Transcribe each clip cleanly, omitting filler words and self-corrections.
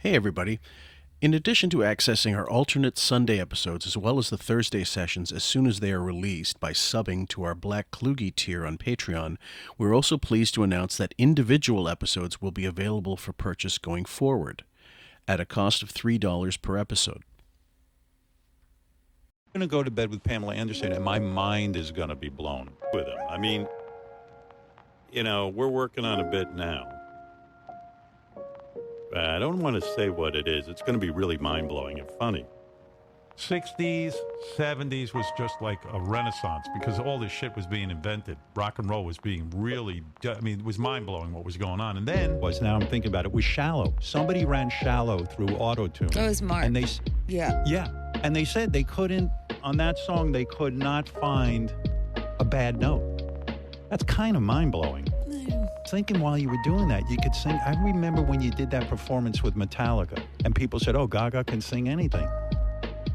Hey, everybody. In addition to accessing our alternate Sunday episodes as well as the Thursday sessions as soon as they are released by subbing to our Black Kluge tier on Patreon, we're also pleased to announce that individual episodes will be available for purchase going forward at a cost of $3 per episode. I'm going to go to bed with Pamela Anderson, and my mind is going to be blown with him. I mean, we're working on a bit now. I don't want to say what it is. It's going to be really mind-blowing and funny. 60s, 70s was just like a renaissance because all this shit was being invented. Rock and roll was being really, it was mind-blowing what was going on. And then... Now I'm thinking about it, was Shallow. Somebody ran Shallow through auto-tune. That was Mark. And Yeah. And they said they couldn't, on that song, they could not find a bad note. That's kind of mind-blowing. Thinking while you were doing that, you could sing. I remember when you did that performance with Metallica, and people said, "Oh, Gaga can sing anything."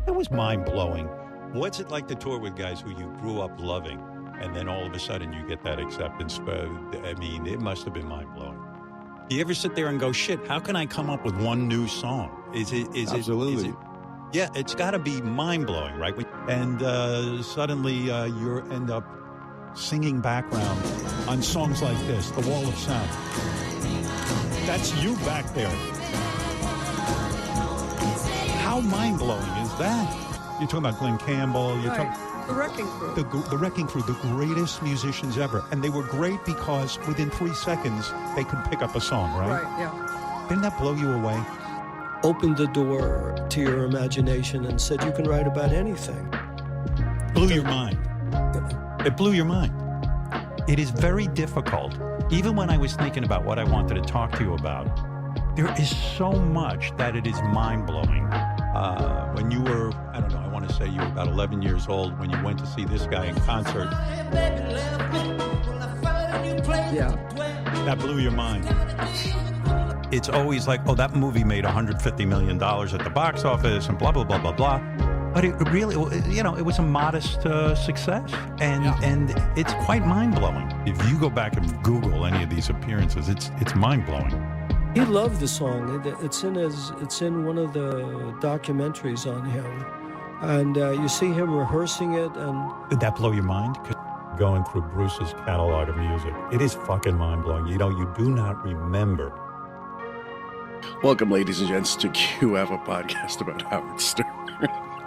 It was mind-blowing. What's it like to tour with guys who you grew up loving, and then all of a sudden you get that acceptance? I mean, it must have been mind-blowing. You ever sit there and go, "Shit, how can I come up with one new song?" Absolutely. Yeah, it's got to be mind-blowing, right? And suddenly you end up singing background on songs like this, The Wall of Sound. That's you back there. How mind-blowing is that? You're talking about Glenn Campbell. You're talking The Wrecking Crew. the Wrecking Crew, the greatest musicians ever. And they were great because within 3 seconds, they could pick up a song, right? Right, yeah. Didn't that blow you away? Opened the door to your imagination and said you can write about anything. Blew your mind. It blew your mind. It is very difficult. Even when I was thinking about what I wanted to talk to you about, there is so much that it is mind-blowing. When you were, I don't know, I want to say you were about 11 years old when you went to see this guy in concert. Yeah. That blew your mind. It's always like, oh, that movie made $150 million at the box office and blah, blah, blah, blah, blah. But it really, it was a modest success, and it's quite mind-blowing. If you go back and Google any of these appearances, it's mind-blowing. He loved the song. It's in one of the documentaries on him, and you see him rehearsing it. And Did that blow your mind? Going through Bruce's catalog of music, it is fucking mind-blowing. You do not remember. Welcome, ladies and gents, to QF, a podcast about Howard Stern.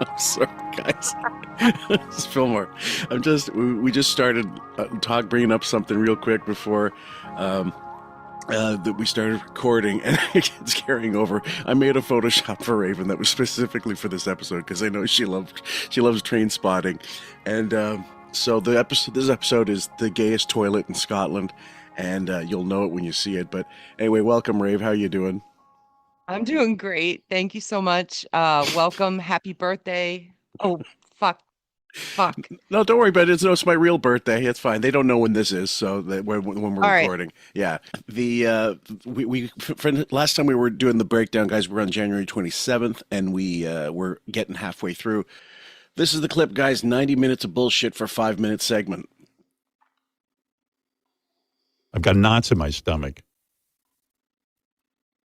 I'm sorry, guys. This is Fillmore. We just started bringing up something real quick before that we started recording, and it's carrying over. I made a Photoshop for Raven that was specifically for this episode because I know she loves train spotting, and so this episode is the gayest toilet in Scotland, and you'll know it when you see it. But anyway, welcome, Rave. How you doing? I'm doing great. Thank you so much. Welcome. Happy birthday. Oh, fuck. No, don't worry about it. It's my real birthday. It's fine. They don't know when this is, so that when we're recording. Right. Yeah. The last time we were doing the breakdown, guys, we were on January 27th, and we were getting halfway through. This is the clip, guys. 90 minutes of bullshit for a 5-minute segment. I've got knots in my stomach.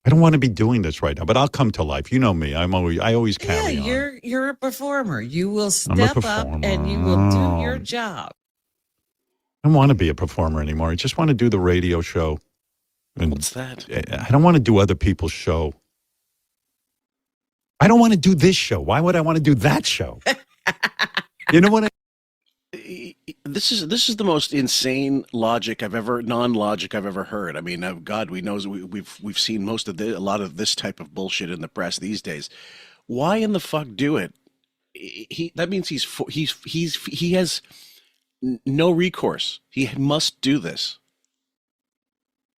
I don't want to be doing this right now, but I'll come to life. You know me. I always carry on. You're a performer. You will step up and you will do your job. I don't want to be a performer anymore. I just want to do the radio show. And what's that? I don't want to do other people's show. I don't want to do this show. Why would I want to do that show? You know what I This is the most insane non-logic I've ever heard. I mean, God, we've seen a lot of this type of bullshit in the press these days. Why in the fuck do it? That means he has no recourse. He must do this.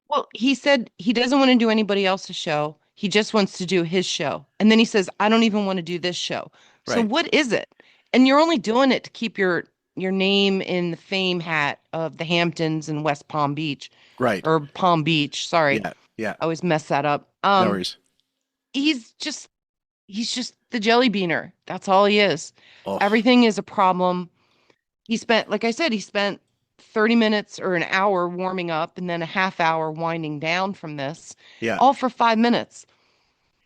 Well, he said he doesn't want to do anybody else's show. He just wants to do his show. And then he says, I don't even want to do this show. Right. So what is it? And you're only doing it to keep your name in the fame hat of the Hamptons and West Palm Beach. Right. Or Palm Beach. Sorry. Yeah. I always mess that up. No worries. He's just the jelly beaner. That's all he is. Oh. Everything is a problem. He spent 30 minutes or an hour warming up and then a half hour winding down from this. Yeah. All for 5 minutes.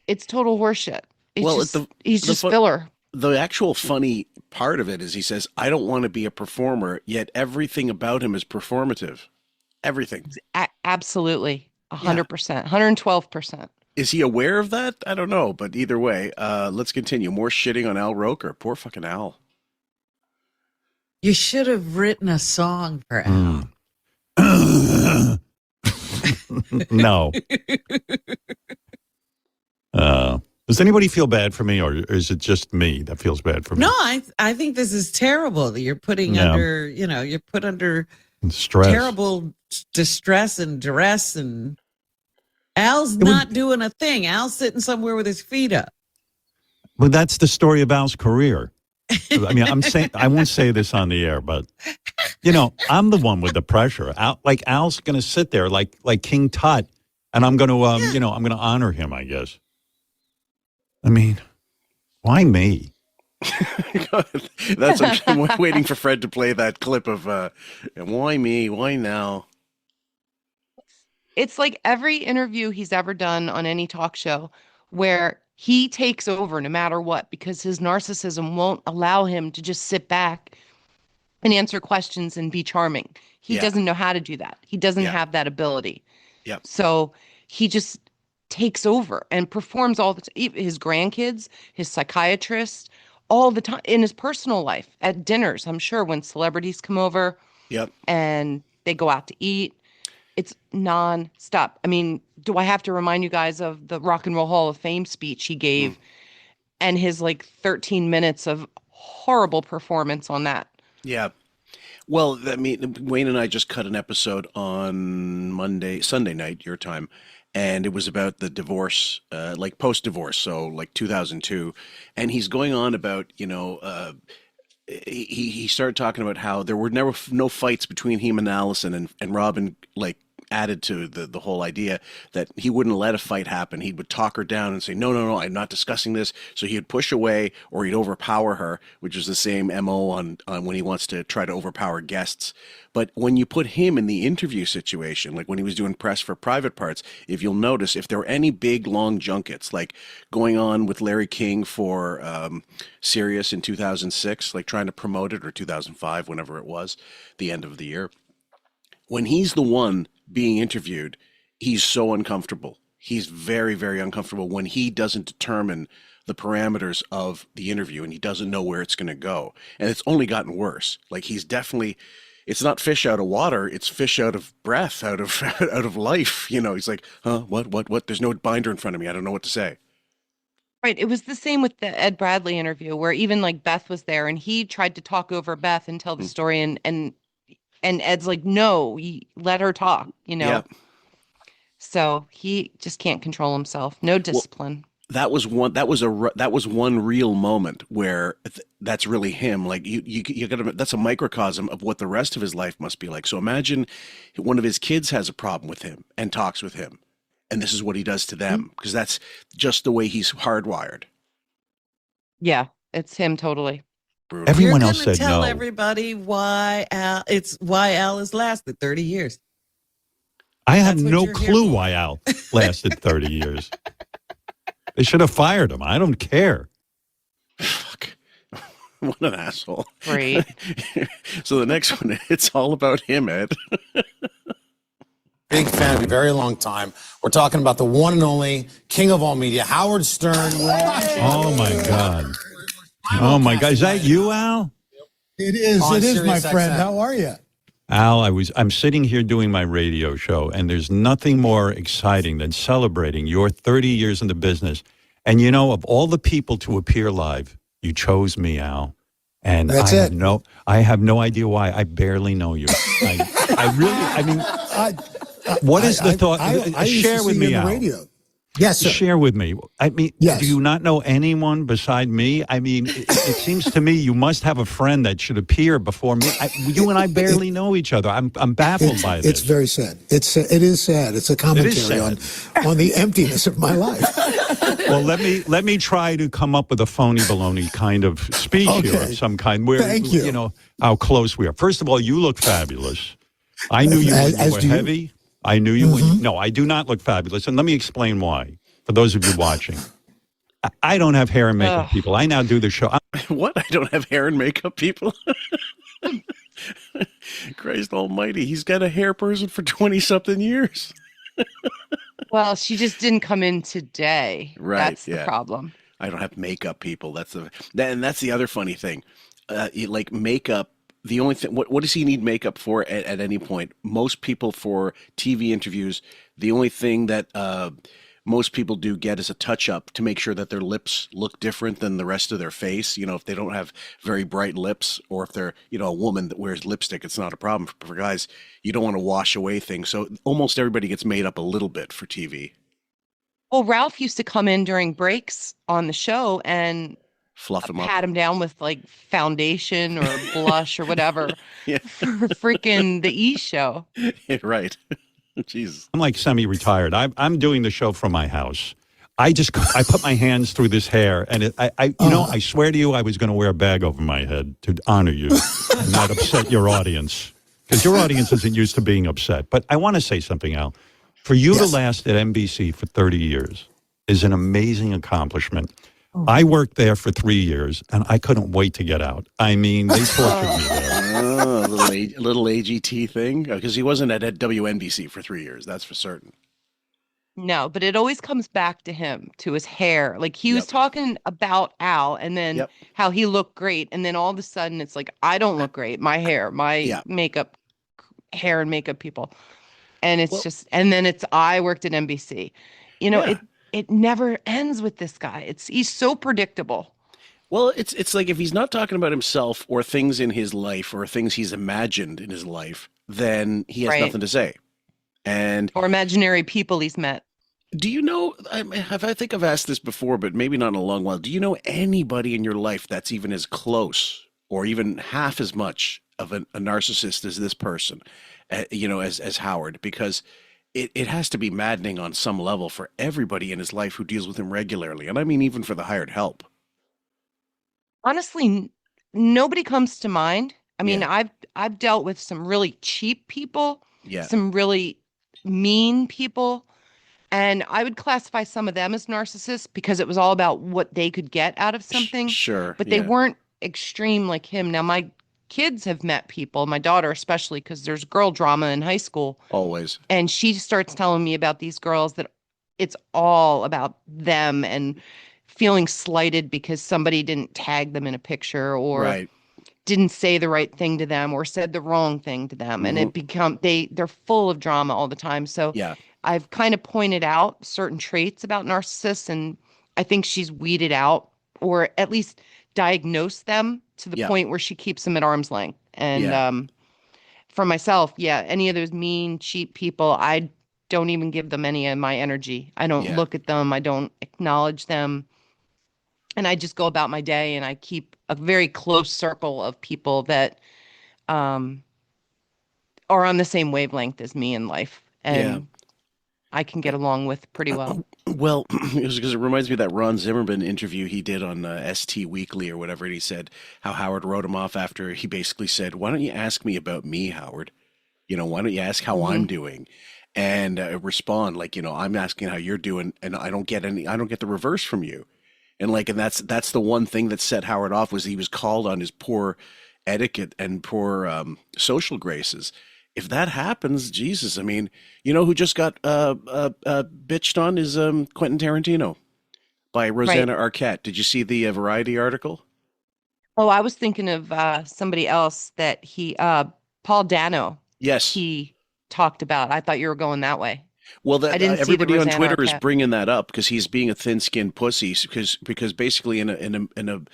It's total horseshit. It's Well, just he's just filler. The actual funny part of it is he says, I don't want to be a performer, yet everything about him is performative. Everything. Absolutely. 100%. 112%. Is he aware of that? I don't know. But either way, let's continue. More shitting on Al Roker. Poor fucking Al. You should have written a song for Al. No. Does anybody feel bad for me, or is it just me that feels bad for me? No, I think this is terrible that you're putting under, you're put under stress, terrible distress and duress, and Al's not doing a thing. Al's sitting somewhere with his feet up. Well, that's the story of Al's career. I mean, I won't say this on the air, but I'm the one with the pressure. Al's going to sit there like King Tut, and I'm going to, I'm going to honor him, I guess. I mean, why me? I'm waiting for Fred to play that clip of why me? Why now? It's like every interview he's ever done on any talk show where he takes over no matter what, because his narcissism won't allow him to just sit back and answer questions and be charming. He doesn't know how to do that. He doesn't have that ability. Yeah. So he just takes over and performs all the time. His grandkids, his psychiatrist, all the time in his personal life, at dinners, I'm sure, when celebrities come over and they go out to eat. It's nonstop. I mean, do I have to remind you guys of the Rock and Roll Hall of Fame speech he gave and his 13 minutes of horrible performance on that? Yeah. Well, I mean, Wayne and I just cut an episode on Sunday night, your time, and it was about the divorce, post-divorce, so 2002, and he's going on about, he started talking about how there were no fights between him and Allison, and Robin added to the whole idea that he wouldn't let a fight happen. He would talk her down and say, no, I'm not discussing this. So he'd push away or he'd overpower her, which is the same MO on when he wants to try to overpower guests. But when you put him in the interview situation, like when he was doing press for Private Parts, if you'll notice, if there were any big, long junkets, like going on with Larry King for Sirius in 2006, trying to promote it, or 2005, whenever it was, the end of the year, when he's the one being interviewed, he's so uncomfortable. He's very, very uncomfortable when he doesn't determine the parameters of the interview and he doesn't know where it's going to go. And it's only gotten worse. He's definitely, it's not fish out of water, it's fish out of breath, out of life. He's like, huh, what? There's no binder in front of me. I don't know what to say. Right. It was the same with the Ed Bradley interview, where even Beth was there and he tried to talk over Beth and tell the story, and Ed's like, no, let her talk, Yeah. So he just can't control himself. No discipline. Well, that was one real moment where that's really him. You got to, that's a microcosm of what the rest of his life must be like. So imagine one of his kids has a problem with him and talks with him, and this is what he does to them, because that's just the way he's hardwired. Yeah, it's him totally. Brutal. Everyone else said no. Tell everybody why Al has lasted 30 years. I have no clue why Al lasted 30 years. They should have fired him. I don't care. Fuck. What an asshole. Right. So the next one, it's all about him, Ed. Big fan of a very long time. We're talking about the one and only king of all media, Howard Stern. Oh, my God. Oh, my God. Is that you, Al? It is, my friend. How are you? Al, I'm sitting here doing my radio show, and there's nothing more exciting than celebrating your 30 years in the business. And, of all the people to appear live, you chose me, Al. And I have no idea why. I barely know you. What is the thought? I share with me, Al. Radio. Yes, sir. Share with me. I mean, yes. Do you not know anyone beside me? I mean, it seems to me you must have a friend that should appear before me. You and I barely know each other. I'm baffled by this. It's very sad. It is sad. It's a commentary on the emptiness of my life. Well, let me try to come up with a phony baloney kind of speech here of some kind. Where, thank you. How close we are. First of all, you look fabulous. I knew you when you were heavy. I knew you when no, I do not look fabulous. And let me explain why. for those of you watching. I don't have hair and makeup, Ugh. people. I now do the show. What? I don't have hair and makeup, people? Christ almighty. He's got a hair person for 20-something years. Well, she just didn't come in today. Right, That's the yeah. problem. I don't have makeup, people. And that's the other funny thing. Like makeup, the only thing, what does he need makeup for at any point? Most people for TV interviews, the only thing that most people do get is a touch up to make sure that their lips look different than the rest of their face. You know, if they don't have very bright lips, or if they're, you know, a woman that wears lipstick, it's not a problem. For guys, you don't want to wash away things. So almost everybody gets made up a little bit for TV. Well, Ralph used to come in during breaks on the show and Fluff them up. pat him down with like foundation or blush or whatever Yeah. for freaking the E show. Right. Jesus. I'm like semi-retired. I'm doing the show from my house. I put my hands through this hair, and I swear to you, I was going to wear a bag over my head to honor you and not upset your audience, because your audience isn't used to being upset. But I want to say something, Al. For you to last at NBC for 30 years is an amazing accomplishment. I worked there for 3 years, and I couldn't wait to get out. I mean, they tortured me there. Oh, a little AGT thing? Because he wasn't at WNBC for 3 years, that's for certain. No, but it always comes back to him, to his hair. Like he was talking about Al and then how he looked great. And then all of a sudden it's like, I don't look great. My hair, my makeup, hair and makeup people. And it's and then it's, I worked at NBC. You know, it never ends with this guy. He's so predictable. Well, it's like if he's not talking about himself or things in his life or things he's imagined in his life, then he has nothing to say. Or imaginary people he's met. Do you know, I think I've asked this before, but maybe not in a long while. Do you know anybody in your life that's even as close or even half as much of a narcissist as this person, you know, as Howard? Because it has to be maddening on some level for everybody in his life who deals with him regularly. And I mean, even for the hired help. Honestly, nobody comes to mind. I mean, I've dealt with some really cheap people, some really mean people, and I would classify some of them as narcissists because it was all about what they could get out of something. Sure. But they weren't extreme like him. Now, my kids have met people, my daughter especially, because there's girl drama in high school. Always. And she starts telling me about these girls that it's all about them and feeling slighted because somebody didn't tag them in a picture or didn't say the right thing to them or said the wrong thing to them. And they're full of drama all the time. So I've kind of pointed out certain traits about narcissists, and I think she's weeded out or at least diagnosed them to the point where she keeps them at arm's length. And for myself, any of those mean, cheap people, I don't even give them any of my energy. I don't look at them. I don't acknowledge them. And I just go about my day, and I keep a very close circle of people that are on the same wavelength as me in life. And I can get along with pretty well. Well, because it reminds me of that Ron Zimmerman interview he did on ST Weekly or whatever. And he said how Howard wrote him off after he basically said, "Why don't you ask me about me, Howard? You know, why don't you ask how I'm doing?" And respond like, you know, I'm asking how you're doing, and I don't get the reverse from you. And that's the one thing that set Howard off, was he was called on his poor etiquette and poor social graces. If that happens, Jesus, I mean, you know who just got bitched on is Quentin Tarantino by Rosanna Arquette. Did you see the Variety article? Oh, I was thinking of somebody else that Paul Dano. Yes. He talked about. I thought you were going that way. Well, everybody on Twitter is bringing that up because he's being a thin-skinned pussy. Because basically, in an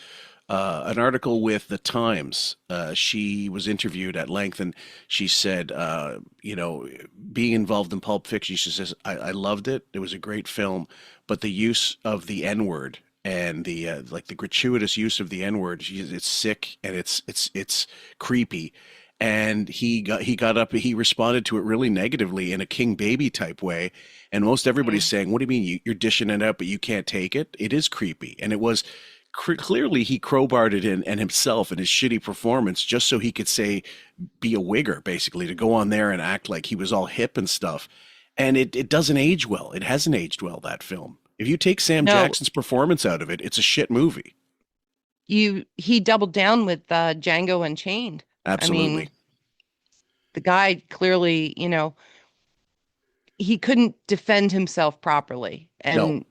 article with the Times, she was interviewed at length, and she said, you know, being involved in Pulp Fiction, she says, I loved it. It was a great film, but the use of the N-word and the the gratuitous use of the N-word, it's sick and it's creepy. And he got up, he responded to it really negatively in a King Baby type way. And most everybody's saying, what do you mean you're dishing it out, but you can't take it? It is creepy. And it was clearly he crowbarred it in and himself and his shitty performance just so he could be a wigger, basically, to go on there and act like he was all hip and stuff. And it doesn't age well. It hasn't aged well, that film. If you take Sam No. Jackson's performance out of it, it's a shit movie. He doubled down with Django Unchained. Absolutely. I mean, the guy clearly, he couldn't defend himself properly, and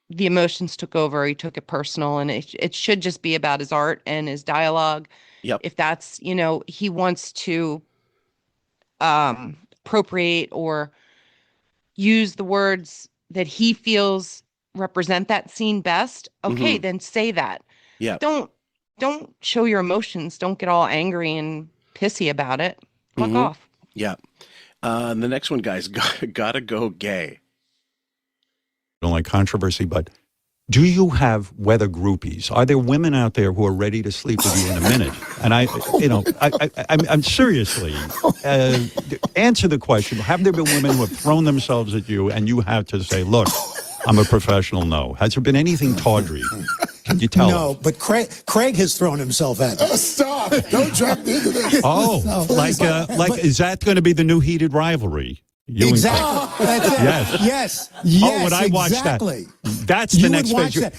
the emotions took over. He took it personal, and it should just be about his art and his dialogue. Yep. If that's, he wants to appropriate or use the words that he feels represent that scene best, okay, then say that. Yeah. Don't show your emotions. Don't get all angry and pissy about it. Fuck off. Yeah. The next one, guys, gotta go gay. Don't like controversy, but do you have weather groupies? Are there women out there who are ready to sleep with you in a minute? And I'm seriously, answer the question. Have there been women who have thrown themselves at you and you have to say, look, I'm a professional? No. Has there been anything tawdry? Can you tell No, us? but Craig has thrown himself at me. Stop! Don't jump into this. Oh, No, like is that going to be the new heated rivalry? You and Exactly. That's it. Yes. Yes. Oh, would I watch exactly. that? That's the You next would watch phase. that.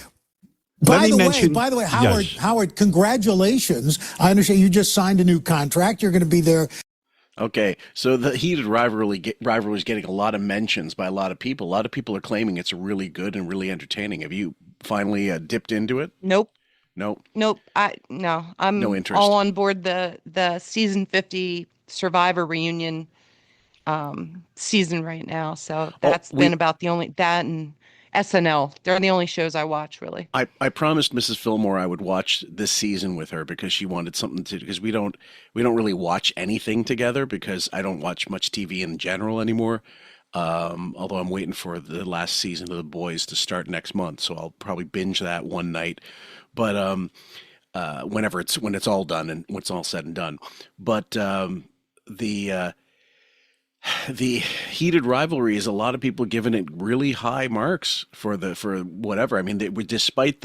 Let me mention. By the way, Yes. Howard, congratulations. I understand you just signed a new contract. You're going to be there. Okay, so the heated rivalry is getting a lot of mentions by a lot of people. A lot of people are claiming it's really good and really entertaining. Have you finally dipped into it? Nope. Nope. I'm No interest. all on board the season 50 Survivor reunion season right now. So that's been about the only, that and SNL. They're the only shows I watch, really. I promised Mrs. Fillmore I would watch this season with her because she wanted something to, because we don't really watch anything together because I don't watch much TV in general anymore. Although I'm waiting for the last season of The Boys to start next month, so I'll probably binge that one night. But when it's all done and when it's all said and done. But the heated rivalry is a lot of people giving it really high marks for whatever. I mean, despite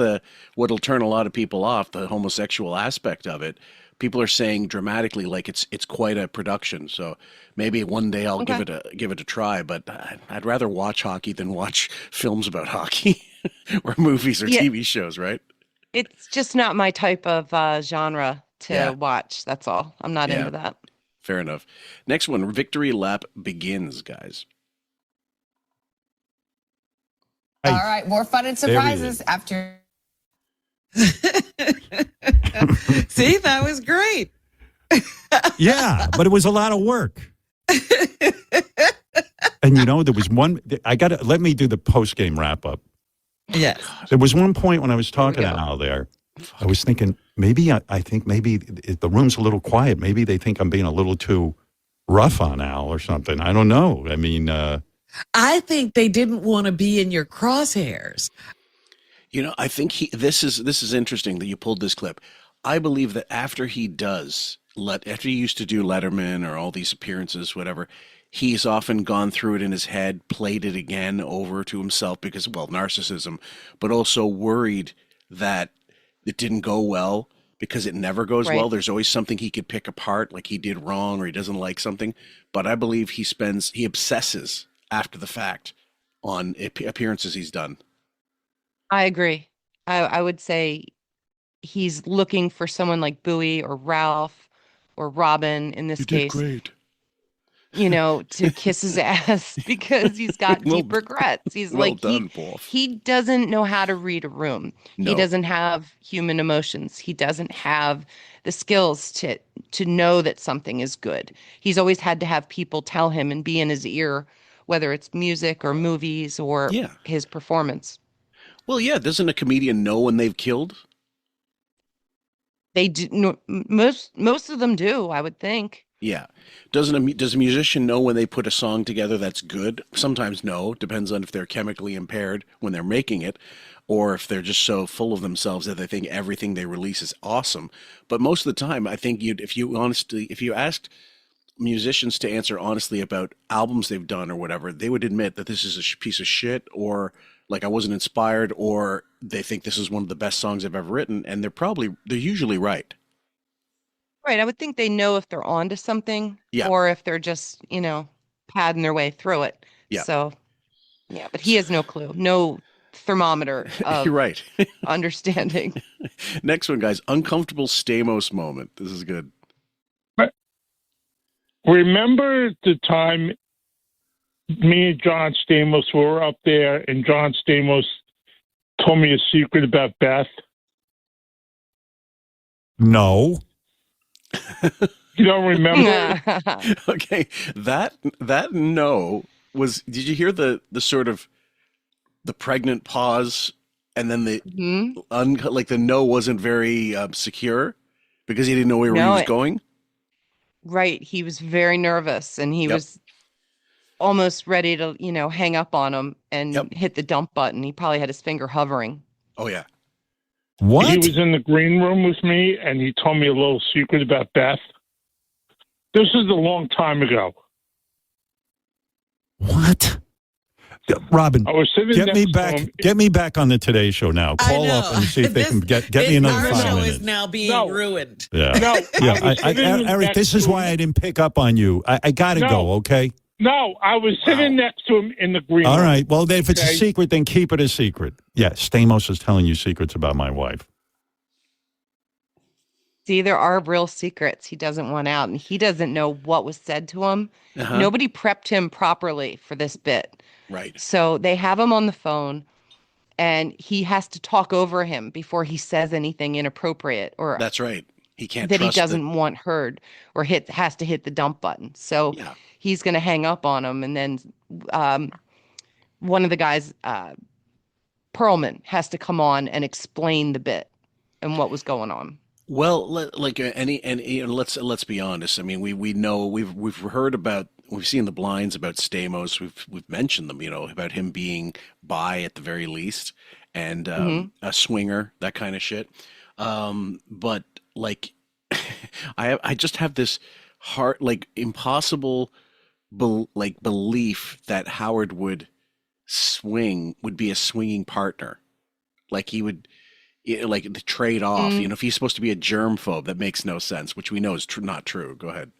what'll turn a lot of people off, the homosexual aspect of it, people are saying dramatically like it's quite a production. So maybe one day I'll give it a try. But I'd rather watch hockey than watch films about hockey or movies or TV shows. Right? It's just not my type of genre to watch. That's all. I'm not into that. Fair enough. Next one, Victory Lap begins, guys. All right, more fun and surprises after. See, that was great. Yeah, but it was a lot of work. And there was one. Let me do the post game wrap up. Yes. There was one point when I was talking to Al there. I was thinking I think maybe the room's a little quiet. Maybe they think I'm being a little too rough on Al or something. I don't know. I mean, I think they didn't want to be in your crosshairs. I think this is interesting that you pulled this clip. I believe that after he used to do Letterman or all these appearances, whatever, he's often gone through it in his head, played it again over to himself because, well, narcissism, but also worried that it didn't go well because it never goes well. There's always something he could pick apart, like he did wrong or he doesn't like something. But I believe he obsesses after the fact on appearances he's done. I agree. I would say he's looking for someone like Bowie or Ralph or Robin in this case. Great. To kiss his ass because he's got deep regrets. He's he doesn't know how to read a room. No. He doesn't have human emotions. He doesn't have the skills to know that something is good. He's always had to have people tell him and be in his ear, whether it's music or movies or his performance. Well, yeah. Doesn't a comedian know when they've killed? They do. No, most of them do, I would think. Yeah. Does a musician know when they put a song together that's good? Sometimes no. Depends on if they're chemically impaired when they're making it or if they're just so full of themselves that they think everything they release is awesome. But most of the time, I think if you asked musicians to answer honestly about albums they've done or whatever, they would admit that this is a piece of shit or like I wasn't inspired or they think this is one of the best songs I've ever written. And they're usually right. Right. I would think they know if they're onto something or if they're just, padding their way through it. Yeah. So, but he has no clue. No thermometer of You're right. understanding. Next one, guys. Uncomfortable Stamos moment. This is good. Remember the time me and John Stamos were up there and John Stamos told me a secret about Beth? No. You don't remember? Okay. That no was, did you hear the sort of the pregnant pause and then the like the no wasn't very secure because he didn't know where he was going? Right. He was very nervous and he was almost ready to, hang up on him and hit the dump button. He probably had his finger hovering. Oh, yeah. What? He was in the green room with me and he told me a little secret about Beth. This is a long time ago. What? Robin, I was sitting get me next to back. him. Get me back on the Today Show now. Call up and see if they can get me another 5 show minutes. is now being ruined. Yeah, No, yeah. Eric, this is why I didn't pick up on you. I got to go. Okay. No, I was sitting next to him in the green room. All right. Well, then if it's a secret, then keep it a secret. Yeah, Stamos is telling you secrets about my wife. See, there are real secrets he doesn't want out, and he doesn't know what was said to him. Nobody prepped him properly for this bit. Right. So they have him on the phone, and he has to talk over him before he says anything inappropriate or That's right. He can't that he trust doesn't want heard or has to hit the dump button. So he's going to hang up on him, and then one of the guys, Perlman, has to come on and explain the bit and what was going on. Well, let's be honest. I mean, we know we've heard about, we've seen the blinds about Stamos. We've mentioned them, about him being bi at the very least, and a swinger, that kind of shit. But like, I just have this heart, like, impossible, belief that Howard would be a swinging partner, like he would. Like the trade off, if he's supposed to be a germphobe, that makes no sense, which we know is not true. Go ahead.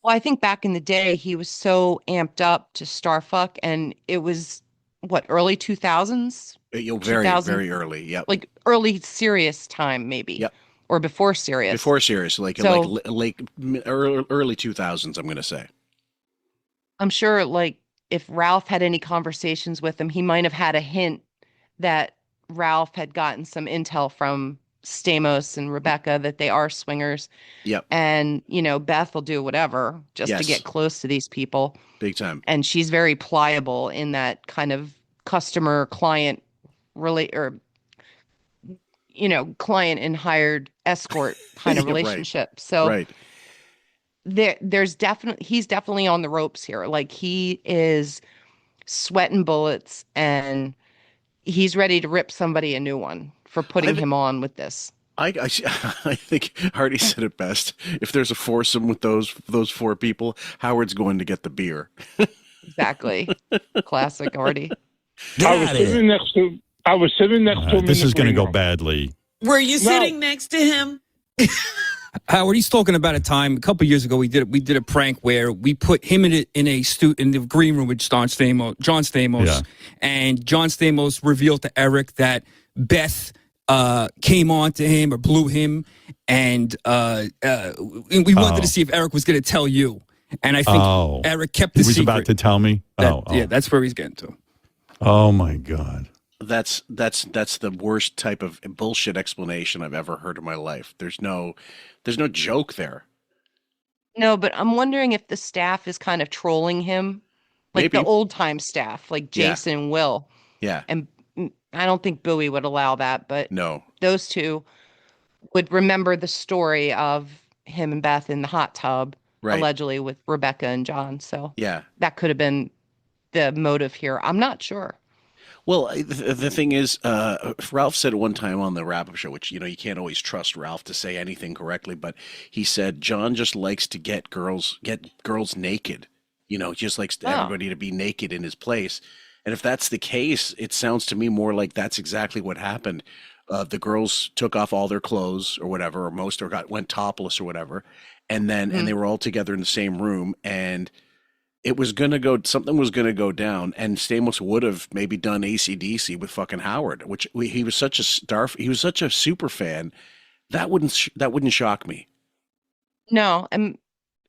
Well, I think back in the day, he was so amped up to Starfuck, and it was early 2000s? Very early. Yep. Like early Sirius time, maybe. Yep. Or before Sirius. Before Sirius, like early 2000s, I'm going to say. I'm sure, like, if Ralph had any conversations with him, he might have had a hint that Ralph had gotten some intel from Stamos and Rebecca that they are swingers. Yep. And, Beth will do whatever just to get close to these people. Big time. And she's very pliable in that kind of client client and hired escort kind of relationship. Right. So right. He's definitely on the ropes here. Like, he is sweating bullets and he's ready to rip somebody a new one for putting him on with this. I think Hardy said it best. If there's a foursome with those four people, Howard's going to get the beer. Exactly. Classic Hardy. I was sitting next to him. This is going to go badly. Were you sitting next to him? Howard, he's talking about a time a couple years ago. We did a prank where we put him in the green room with John Stamos, and John Stamos revealed to Eric that Beth came on to him or blew him, and we wanted to see if Eric was going to tell you. And I think Eric kept the secret. He was about to tell me. Yeah, that's where he's getting to. Oh my God. That's the worst type of bullshit explanation I've ever heard in my life. There's no joke there. No, but I'm wondering if the staff is kind of trolling him, like Maybe. the old time staff, like Jason and Will. Yeah. And I don't think Bowie would allow that, but no, those two would remember the story of him and Beth in the hot tub, allegedly with Rebecca and John. So that could have been the motive here. I'm not sure. Well, the thing is, Ralph said one time on the wrap-up show, which, you can't always trust Ralph to say anything correctly, but he said John just likes to get girls naked, just likes everybody to be naked in his place. And if that's the case, it sounds to me more like that's exactly what happened. The girls took off all their clothes or whatever, or most, or went topless or whatever. And then, and they were all together in the same room. And it was gonna go, something was gonna go down, and Stamos would have maybe done AC/DC with fucking Howard, he was such a he was such a super fan. That wouldn't shock me. No, and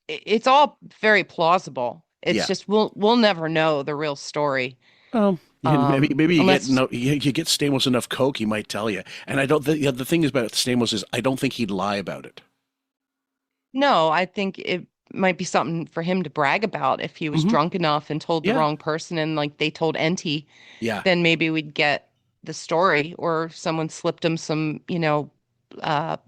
it's all very plausible. It's just we'll never know the real story. Maybe you unless, you get Stamos enough coke, he might tell you. And I don't think the thing is about Stamos is I don't think he'd lie about it. No, I think it might be something for him to brag about if he was drunk enough and told the wrong person, and like they told Enty. Yeah. Then maybe we'd get the story, or someone slipped him some,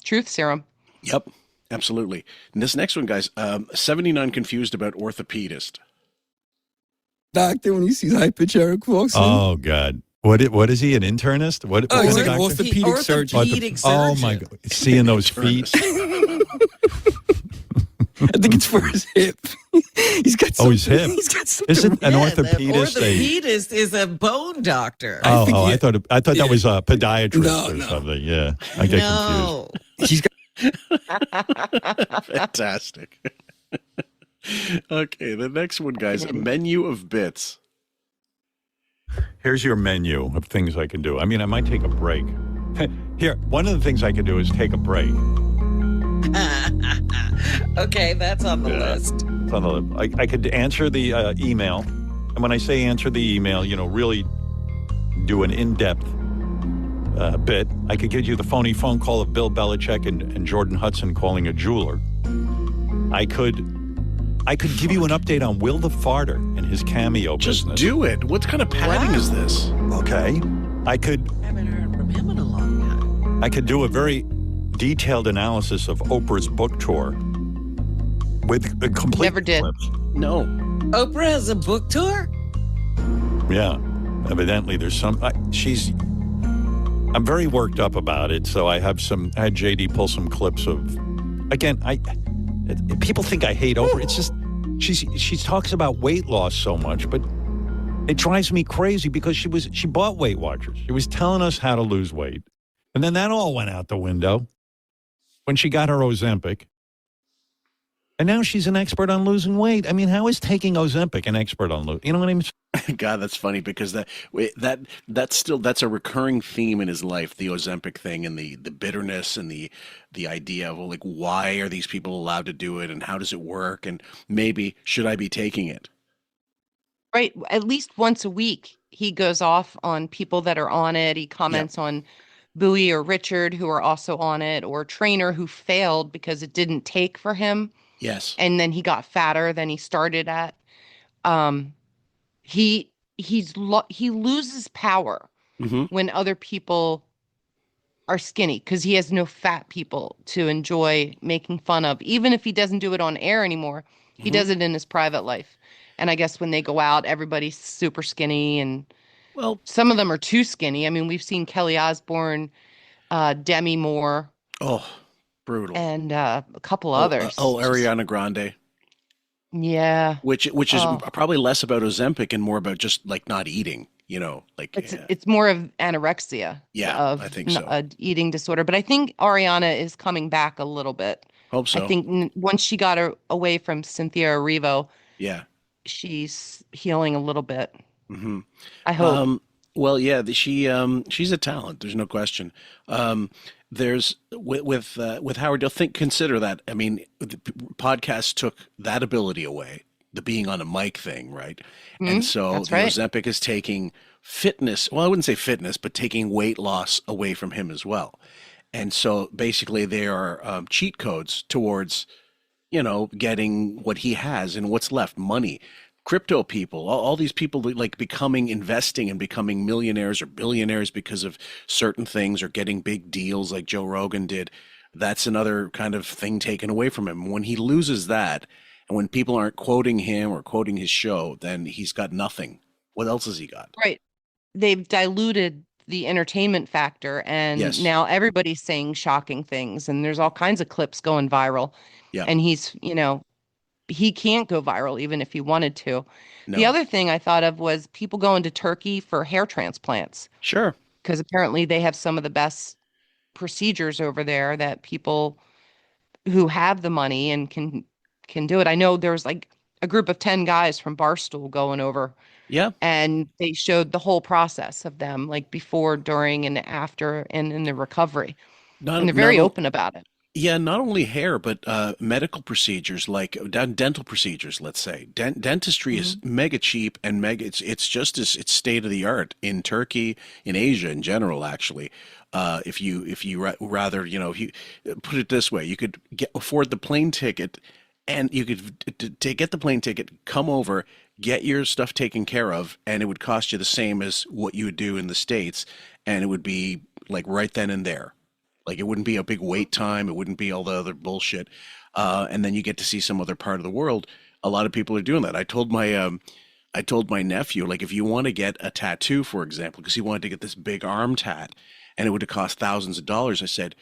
truth serum. Yep, absolutely. And this next one, guys, 79 confused about orthopedist. Doctor, when he sees high pitch Eric Wilson. Oh God. What is he, an internist? What he's kind like of orthopedic surgeon. Orthopedic Oh surgeon. my God. Seeing those feet. I think it's for his hip. He's got something. Oh, his hip. He's got something. Isn't an The orthopedist orthopedist is a bone doctor. I thought that was a podiatrist No. something. Yeah, I get confused. He's got Fantastic. Okay, the next one, guys, a menu of bits. Here's your menu of things I can do. I mean, I might take a break. Here, one of the things I can do is take a break. Okay, that's on the list. It's on the list. I could answer the email. And when I say answer the email, really do an in-depth bit. I could give you the phony phone call of Bill Belichick and Jordan Hudson calling a jeweler. I could give you an update on Will the Farter and his cameo Just business. do it. What kind of padding is this? Okay. I haven't heard from him in a long time. I could do a very detailed analysis of Oprah's book tour with a complete Never did. clips. No. Oprah has a book tour? Yeah, evidently there's some. I'm very worked up about it, so I had JD pull some clips of. Again, people think I hate Oprah. It's just she talks about weight loss so much, but it drives me crazy because she bought Weight Watchers. She was telling us how to lose weight, and then that all went out the window when she got her Ozempic. And now she's an expert on losing weight. I mean, how is taking Ozempic an expert on losing? You know what I mean? God, that's funny because that's a recurring theme in his life, the Ozempic thing and the bitterness and the idea of like, why are these people allowed to do it and how does it work and maybe should I be taking it? Right. At least once a week, he goes off on people that are on it. He comments on Bowie or Richard, who are also on it, or Trainer, who failed because it didn't take for him. Yes. And then he got fatter than he started at. He loses power when other people are skinny because he has no fat people to enjoy making fun of. Even if he doesn't do it on air anymore, he does it in his private life. And I guess when they go out, everybody's super skinny, and some of them are too skinny. I mean, we've seen Kelly Osbourne, Demi Moore. Oh, brutal. And a couple others. Ariana Grande. Yeah. Which is probably less about Ozempic and more about just like not eating, it's more of anorexia. Yeah, I think so. Eating disorder. But I think Ariana is coming back a little bit. Hope so. I think once she got her away from Cynthia Erivo, she's healing a little bit. I hope. Well, yeah, she's a talent. There's no question. There's with Howard, consider that. I mean, the podcast took that ability away, the being on a mic thing, right? And so the Ozempic is taking fitness. Well, I wouldn't say fitness, but taking weight loss away from him as well. And so basically, they are cheat codes towards, getting what he has and what's left, money. Crypto people, all these people like investing and becoming millionaires or billionaires because of certain things or getting big deals like Joe Rogan did. That's another kind of thing taken away from him. When he loses that and when people aren't quoting him or quoting his show, then he's got nothing. What else has he got? Right. They've diluted the entertainment factor, and now everybody's saying shocking things, and there's all kinds of clips going viral. Yeah. And he's, he can't go viral even if he wanted to. No. The other thing I thought of was people going to Turkey for hair transplants. Sure. Because apparently they have some of the best procedures over there that people who have the money and can do it. I know there's like a group of 10 guys from Barstool going over. Yeah. And they showed the whole process of them, like before, during, and after, and in the recovery. And they're very open about it. Yeah, not only hair, but medical procedures like dental procedures. Let's say dentistry is mega cheap and mega. It's just as it's state of the art in Turkey, in Asia in general. Actually, if you rather, if you put it this way, you could afford the plane ticket, and you could to get the plane ticket, come over, get your stuff taken care of, and it would cost you the same as what you would do in the States, and it would be like right then and there. Like it wouldn't be a big wait time. It wouldn't be all the other bullshit. And then you get to see some other part of the world. A lot of people are doing that. I told my nephew, like, if you want to get a tattoo, for example, because he wanted to get this big arm tat, and it would have cost thousands of dollars. I said,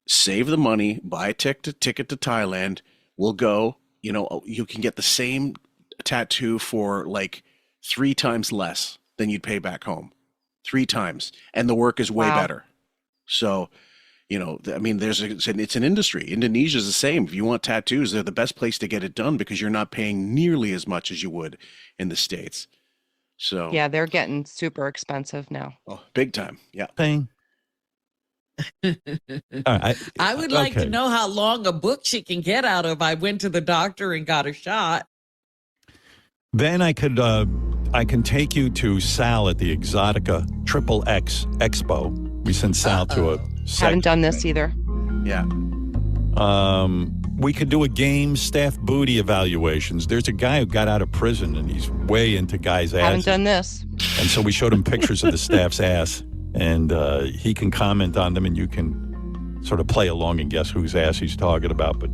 save the money, buy a ticket to Thailand. We'll go. You can get the same tattoo for like 3 times less than you'd pay back home. 3 times, and the work is way better. So. I mean, it's an industry. Indonesia's the same. If you want tattoos, they're the best place to get it done because you're not paying nearly as much as you would in the States. So yeah, they're getting super expensive now. Oh, big time. Yeah. Thing. I would like to know how long a book she can get out of. I went to the doctor and got a shot. Then I can take you to Sal at the Exotica XXX Expo. We sent Sal to a haven't done this either. Yeah. We could do a game, staff booty evaluations. There's a guy who got out of prison and he's way into guys' asses. Haven't done this. And so we showed him pictures of the staff's ass, and he can comment on them, and you can sort of play along and guess whose ass he's talking about. But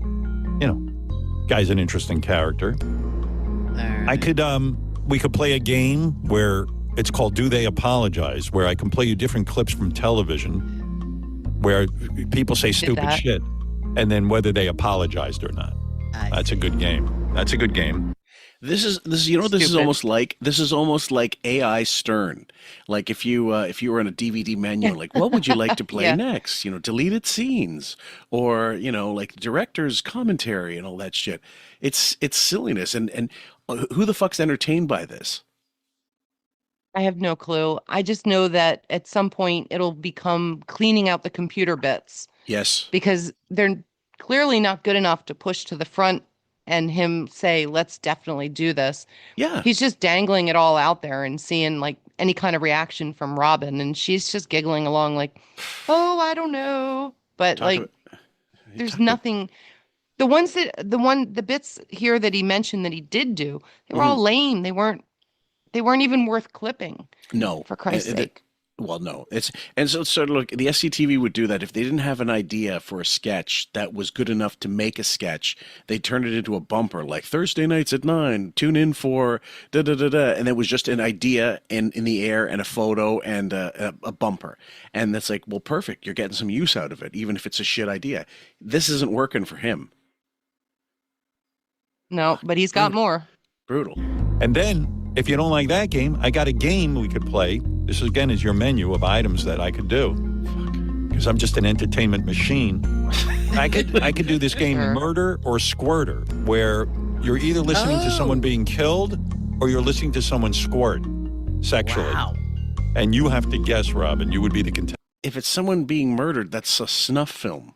guy's an interesting character. Right. We could play a game where it's called Do They Apologize, where I can play you different clips from television where people say stupid shit, and then whether they apologized or not. That's a good game. That's a good game. This is almost like AI Stern. Like if you were on a DVD menu, like what would you like to play next? Deleted scenes, or like director's commentary and all that shit. It's silliness, and who the fuck's entertained by this? I have no clue. I just know that at some point it'll become cleaning out the computer bits. Yes. Because they're clearly not good enough to push to the front and him say, let's definitely do this. Yeah. He's just dangling it all out there and seeing like any kind of reaction from Robin. And she's just giggling along like, oh, I don't know. But there's nothing. The bits here that he mentioned that he did do, they were all lame. They weren't even worth clipping. No, for Christ's sake. Well, no. So look, the SCTV would do that if they didn't have an idea for a sketch that was good enough to make a sketch. They turn it into a bumper, like Thursday nights at 9. Tune in for da da da da, and it was just an idea in the air and a photo and a bumper, and that's like, well, perfect. You're getting some use out of it, even if it's a shit idea. This isn't working for him. No, but he's got more. Brutal. And then, if you don't like that game, I got a game we could play. This, again, is your menu of items that I could do. Because I'm just an entertainment machine. I could do this game, Murder or Squirter, where you're either listening to someone being killed or you're listening to someone squirt sexually. Wow. And you have to guess, Robin. You would be the contestant. If it's someone being murdered, that's a snuff film.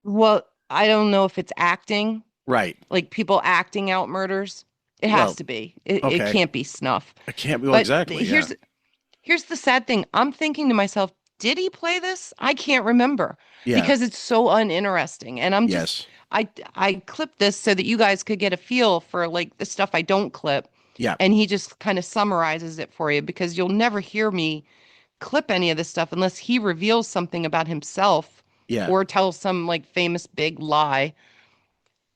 Well, I don't know if it's acting. Right. Like people acting out murders. It has to be. It can't be snuff. It can't be. Well, exactly. Here's the sad thing. I'm thinking to myself, did he play this? I can't remember because it's so uninteresting. And I'm just, I clipped this so that you guys could get a feel for like the stuff I don't clip. Yeah. And he just kind of summarizes it for you because you'll never hear me clip any of this stuff unless he reveals something about himself or tells some like famous big lie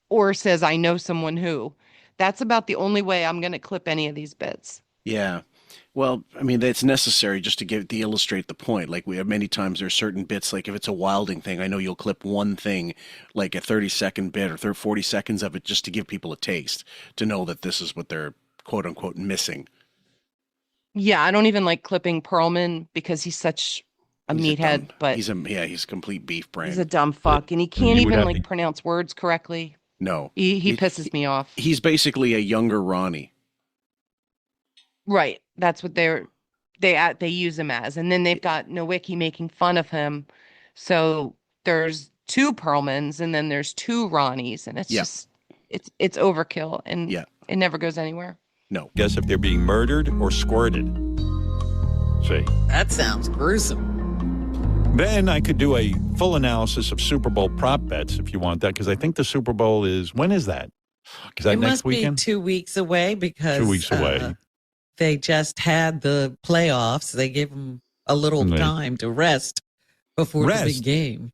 or says, I know someone who. That's about the only way I'm going to clip any of these bits. Yeah. Well, I mean, it's necessary just to illustrate the point. Like we have many times there are certain bits, like if it's a Wilding thing, I know you'll clip one thing, like a 30-second bit or 40 seconds of it just to give people a taste, to know that this is what they're quote unquote missing. Yeah, I don't even like clipping Perlman because he's such a meathead, but he's complete beef brain. He's a dumb fuck and he can't even like pronounce words correctly. No. He pisses me off. He's basically a younger Ronnie. Right. That's what they use him as. And then they've got Nowicki making fun of him. So there's two Perlmans and then there's two Ronnies, and it's just it's overkill, and it never goes anywhere. No. Guess if they're being murdered or squirted. See. That sounds gruesome. Then I could do a full analysis of Super Bowl prop bets if you want that, because I think the Super Bowl is, when is that? Is that it next must weekend? be 2 weeks away because 2 weeks away. They just had the playoffs. They gave them a little time to rest before the big game.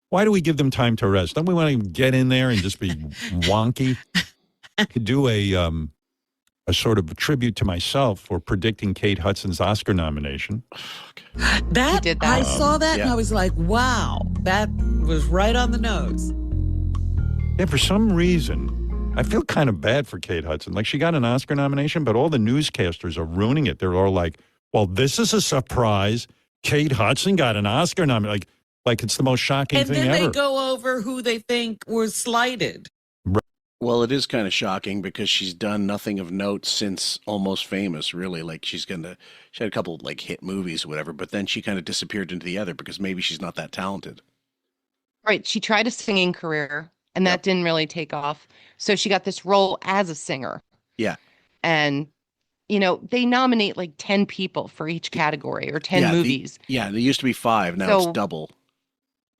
Why do we give them time to rest? Don't we want to get in there and just be wonky? Could do a sort of a tribute to myself for predicting Kate Hudson's Oscar nomination. I saw that and I was like, wow, that was right on the nose. Yeah, for some reason, I feel kind of bad for Kate Hudson. Like, she got an Oscar nomination, but all the newscasters are ruining it. They're all like, well, this is a surprise. Kate Hudson got an Oscar nomination. Like it's the most shocking thing ever. And then they go over who they think was slighted. Well, it is kind of shocking because she's done nothing of note since Almost Famous, really. Like, she had a couple like hit movies or whatever, but then she kind of disappeared into the other because maybe she's not that talented. Right. She tried a singing career and that didn't really take off. So she got this role as a singer. Yeah. And, they nominate like 10 people for each category or 10 movies. There used to be 5. Now it's double.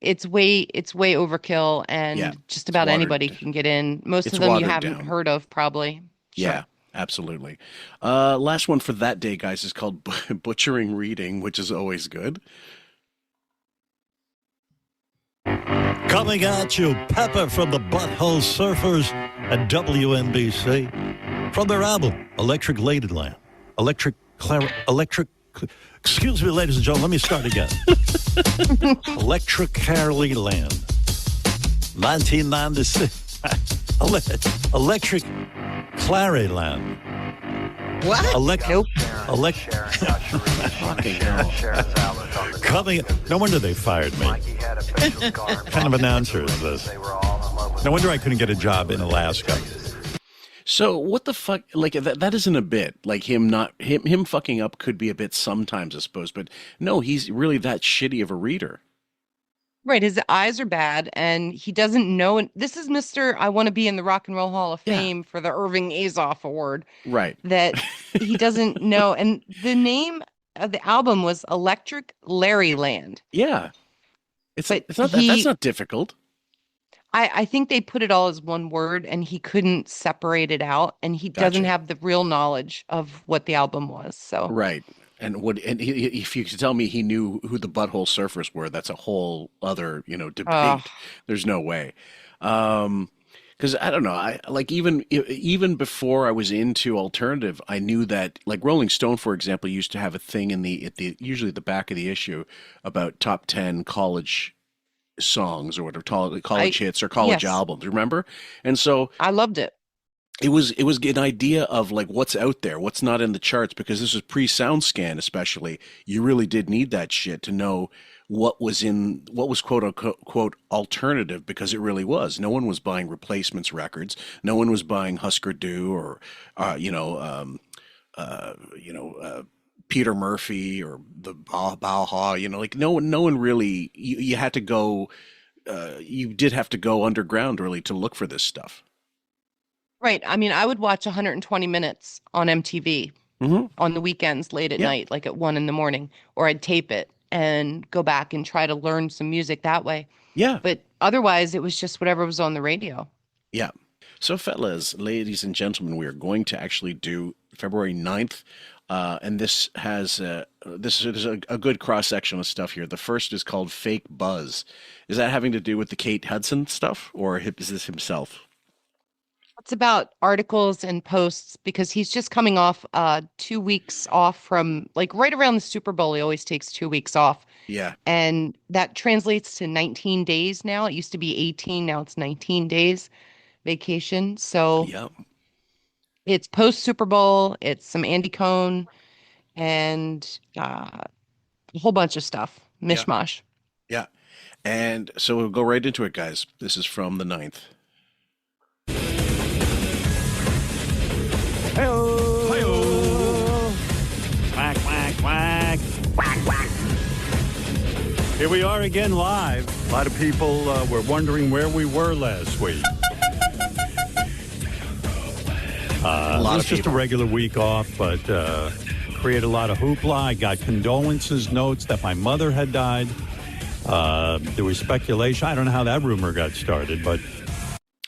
It's way overkill, and just about anybody can get in. Most of them you haven't heard of, probably. Yeah, absolutely. Last one for that day, guys, is called Butchering Reading, which is always good. Coming at you, Pepper from the Butthole Surfers at WNBC. From their album, Electric Ladyland. Excuse me, ladies and gentlemen, let me start again. Electric Ladyland. 1996. Electric Claryland. What? Nope. Coming. No wonder they fired me. What kind of announcer is this? No wonder I couldn't get a job in Alaska. So what the fuck? Like that isn't a bit. Like him fucking up could be a bit sometimes, I suppose. But no, he's really that shitty of a reader. Right. His eyes are bad, and he doesn't know. And this is Mr. I want to be in the Rock and Roll Hall of Fame for the Irving Azoff Award. Right. That he doesn't know. And the name of the album was Electric Larryland. Yeah. That's not difficult. I think they put it all as one word, and he couldn't separate it out, and he doesn't have the real knowledge of what the album was. So right, if you could tell me he knew who the Butthole Surfers were, that's a whole other debate. There's no way, because I don't know. I like even before I was into alternative, I knew that like Rolling Stone, for example, used to have a thing usually at the back of the issue about top 10 college songs or whatever, college hits or college albums, remember? And so I loved it. It was an idea of like what's out there, what's not in the charts, because this was pre-SoundScan especially. You really did need that shit to know what was quote unquote alternative, because it really was. No one was buying replacements records. No one was buying Husker Du or Peter Murphy or the Baja, like no one really, you had to go, you did have to go underground really to look for this stuff. Right. I mean, I would watch 120 minutes on MTV on the weekends late at night, like at 1 a.m, or I'd tape it and go back and try to learn some music that way. Yeah. But otherwise it was just whatever was on the radio. Yeah. So fellas, ladies and gentlemen, we are going to actually do February 9th. And this is a good cross-section of stuff here. The first is called Fake Buzz. Is that having to do with the Kate Hudson stuff, or is this himself? It's about articles and posts, because he's just coming off 2 weeks off from, like, right around the Super Bowl. He always takes 2 weeks off. Yeah. And that translates to 19 days now. It used to be 18. Now it's 19 days vacation. So it's post Super Bowl. It's some Andy Cohen and a whole bunch of stuff. Mishmash. Yeah. And so we'll go right into it, guys. This is from the 9th. Here we are again live. A lot of people were wondering where we were last week. It was just a regular week off, but created a lot of hoopla. I got condolences notes that my mother had died. There was speculation. I don't know how that rumor got started, but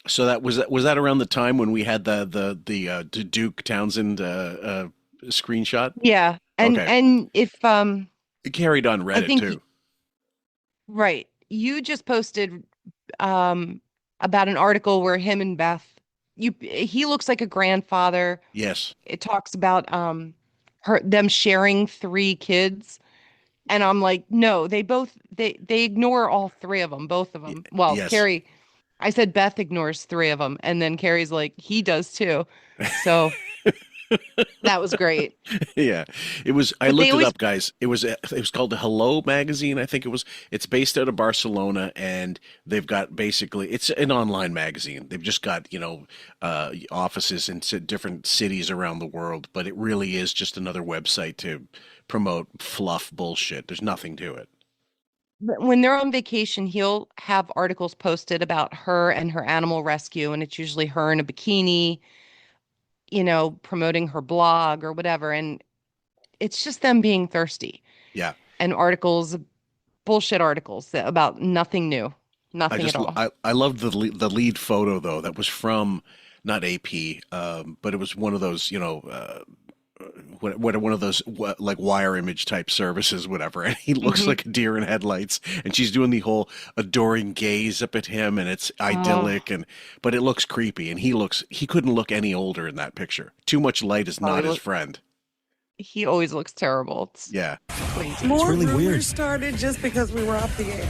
so that was that around the time when we had the Duke Townsend screenshot. Yeah, and if it carried on Reddit too. Right, you just posted about an article where him and Beth. He looks like a grandfather. Yes. It talks about them sharing 3 kids. And I'm like, no, they ignore all 3 of them, both of them. Well, yes. Carrie, I said Beth ignores 3 of them. And then Carrie's like, he does too. So that was great. Yeah, it was. I looked it up, guys. It was called the Hello magazine. I think it was. It's based out of Barcelona, and they've got basically it's an online magazine. They've just got offices in different cities around the world, but it really is just another website to promote fluff bullshit. There's nothing to it. But when they're on vacation, he'll have articles posted about her and her animal rescue, and it's usually her in a bikini, promoting her blog or whatever. And it's just them being thirsty. Yeah. And bullshit articles about nothing new, nothing at all. I loved the lead photo, though. That was from, not AP, but it was one of those, one of those like wire image type services, whatever. And he looks like a deer in headlights, and she's doing the whole adoring gaze up at him, and it's idyllic, but it looks creepy. And he couldn't look any older in that picture. Too much light is not his friend. He always looks terrible. Yeah. More really rumors weird. started just because we were off the air.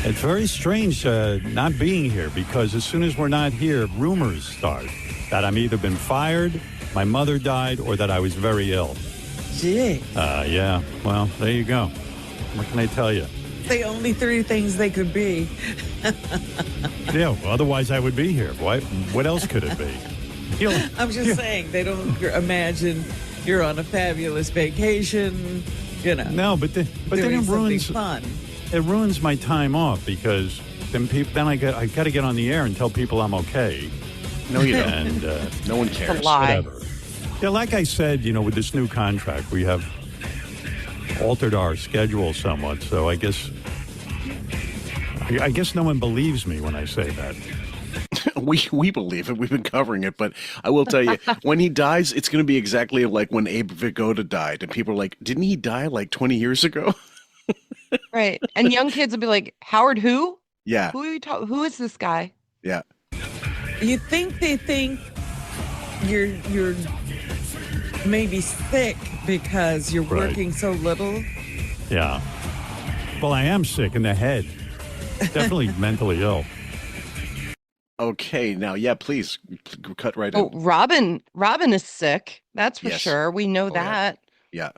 It's very strange not being here, because as soon as we're not here, rumors start that I'm either been fired, my mother died, or that I was very ill. Gee. Yeah. Well, there you go. What can I tell you? The only 3 things they could be. Yeah. Well, otherwise, I would be here. What else could it be? I'm just saying, they don't imagine you're on a fabulous vacation. No, but then it ruins fun. It ruins my time off, because then I got to get on the air and tell people I'm okay. No, you don't. And no one cares. It's a lie. Whatever. Yeah, like I said, with this new contract, we have altered our schedule somewhat. So I guess no one believes me when I say that. We believe it. We've been covering it, but I will tell you, when he dies, it's going to be exactly like when Abe Vigoda died, and people are like, "Didn't he die like 20 years ago?" Right, and young kids will be like, "Howard who? Yeah. Who are you talking? Who is this guy?" Yeah. You think they think you're maybe sick because you're working so little? Yeah. Well, I am sick in the head. Definitely mentally ill. Okay, now, yeah, please cut right in. Oh, Robin is sick. That's for sure. We know that. Yeah.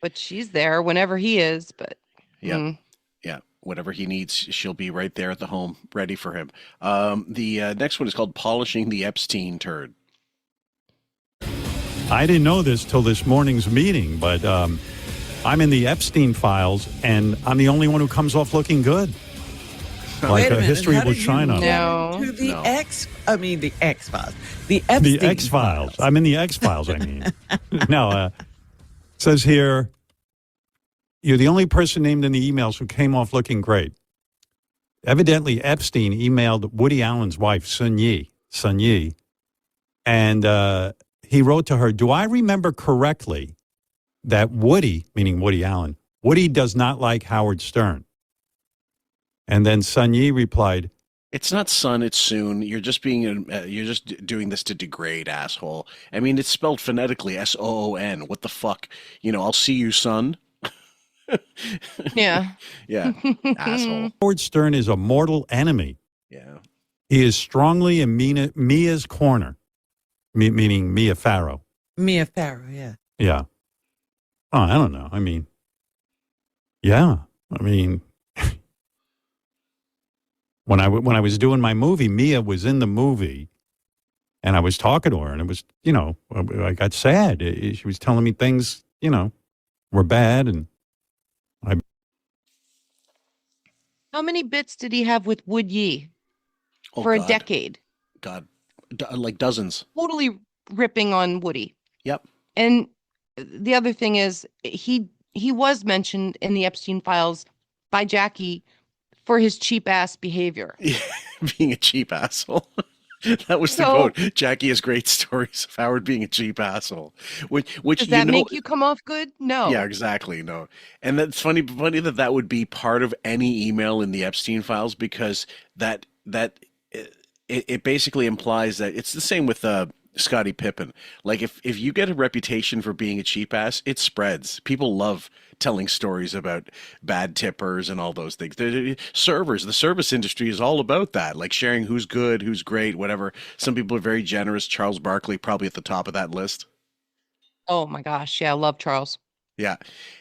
But she's there whenever he is. But yeah. Whatever he needs, she'll be right there at the home, ready for him. The next one is called Polishing the Epstein Turd. I didn't know this till this morning's meeting, but I'm in the Epstein files, and I'm the only one who comes off looking good. Like a history will shine on. To the the X-Files. The Epstein The X-Files. I'm in the X-Files, I mean. No, says here, you're the only person named in the emails who came off looking great. Evidently, Epstein emailed Woody Allen's wife, Sun Yi, and he wrote to her, "Do I remember correctly that Woody," meaning Woody Allen, "Woody does not like Howard Stern?" And then Sun Yi replied, "It's not Sun, it's Soon. You're just you're just doing this to degrade, asshole. I mean, it's spelled phonetically S-O-O-N. What the fuck? I'll see you, son." Yeah. Yeah. Asshole. Howard Stern is a mortal enemy. Yeah. He is strongly in Mia's corner, meaning Mia Farrow. Mia Farrow, yeah. Yeah. Oh, I don't know. I mean, yeah. I mean, when I was doing my movie, Mia was in the movie, and I was talking to her, and it was, I got sad. She was telling me things, were bad, and How many bits did he have with Wood Yee Oh, for God. a decade? God, like dozens. Totally ripping on Woody. Yep. And the other thing is, he was mentioned in the Epstein files by Jackie for his cheap ass behavior. Being a cheap asshole. That was the quote. Jackie has great stories of Howard being a cheap asshole. Which does that make you come off good? No. Yeah, exactly. No. And that's funny that would be part of any email in the Epstein files, because it basically implies that it's the same with Scottie Pippen. Like if you get a reputation for being a cheap ass, it spreads. People love telling stories about bad tippers and all those things. The service industry is all about that, like sharing who's good, who's great, whatever. Some people are very generous. Charles Barkley probably at the top of that list. Oh my gosh, yeah, I love Charles. Yeah,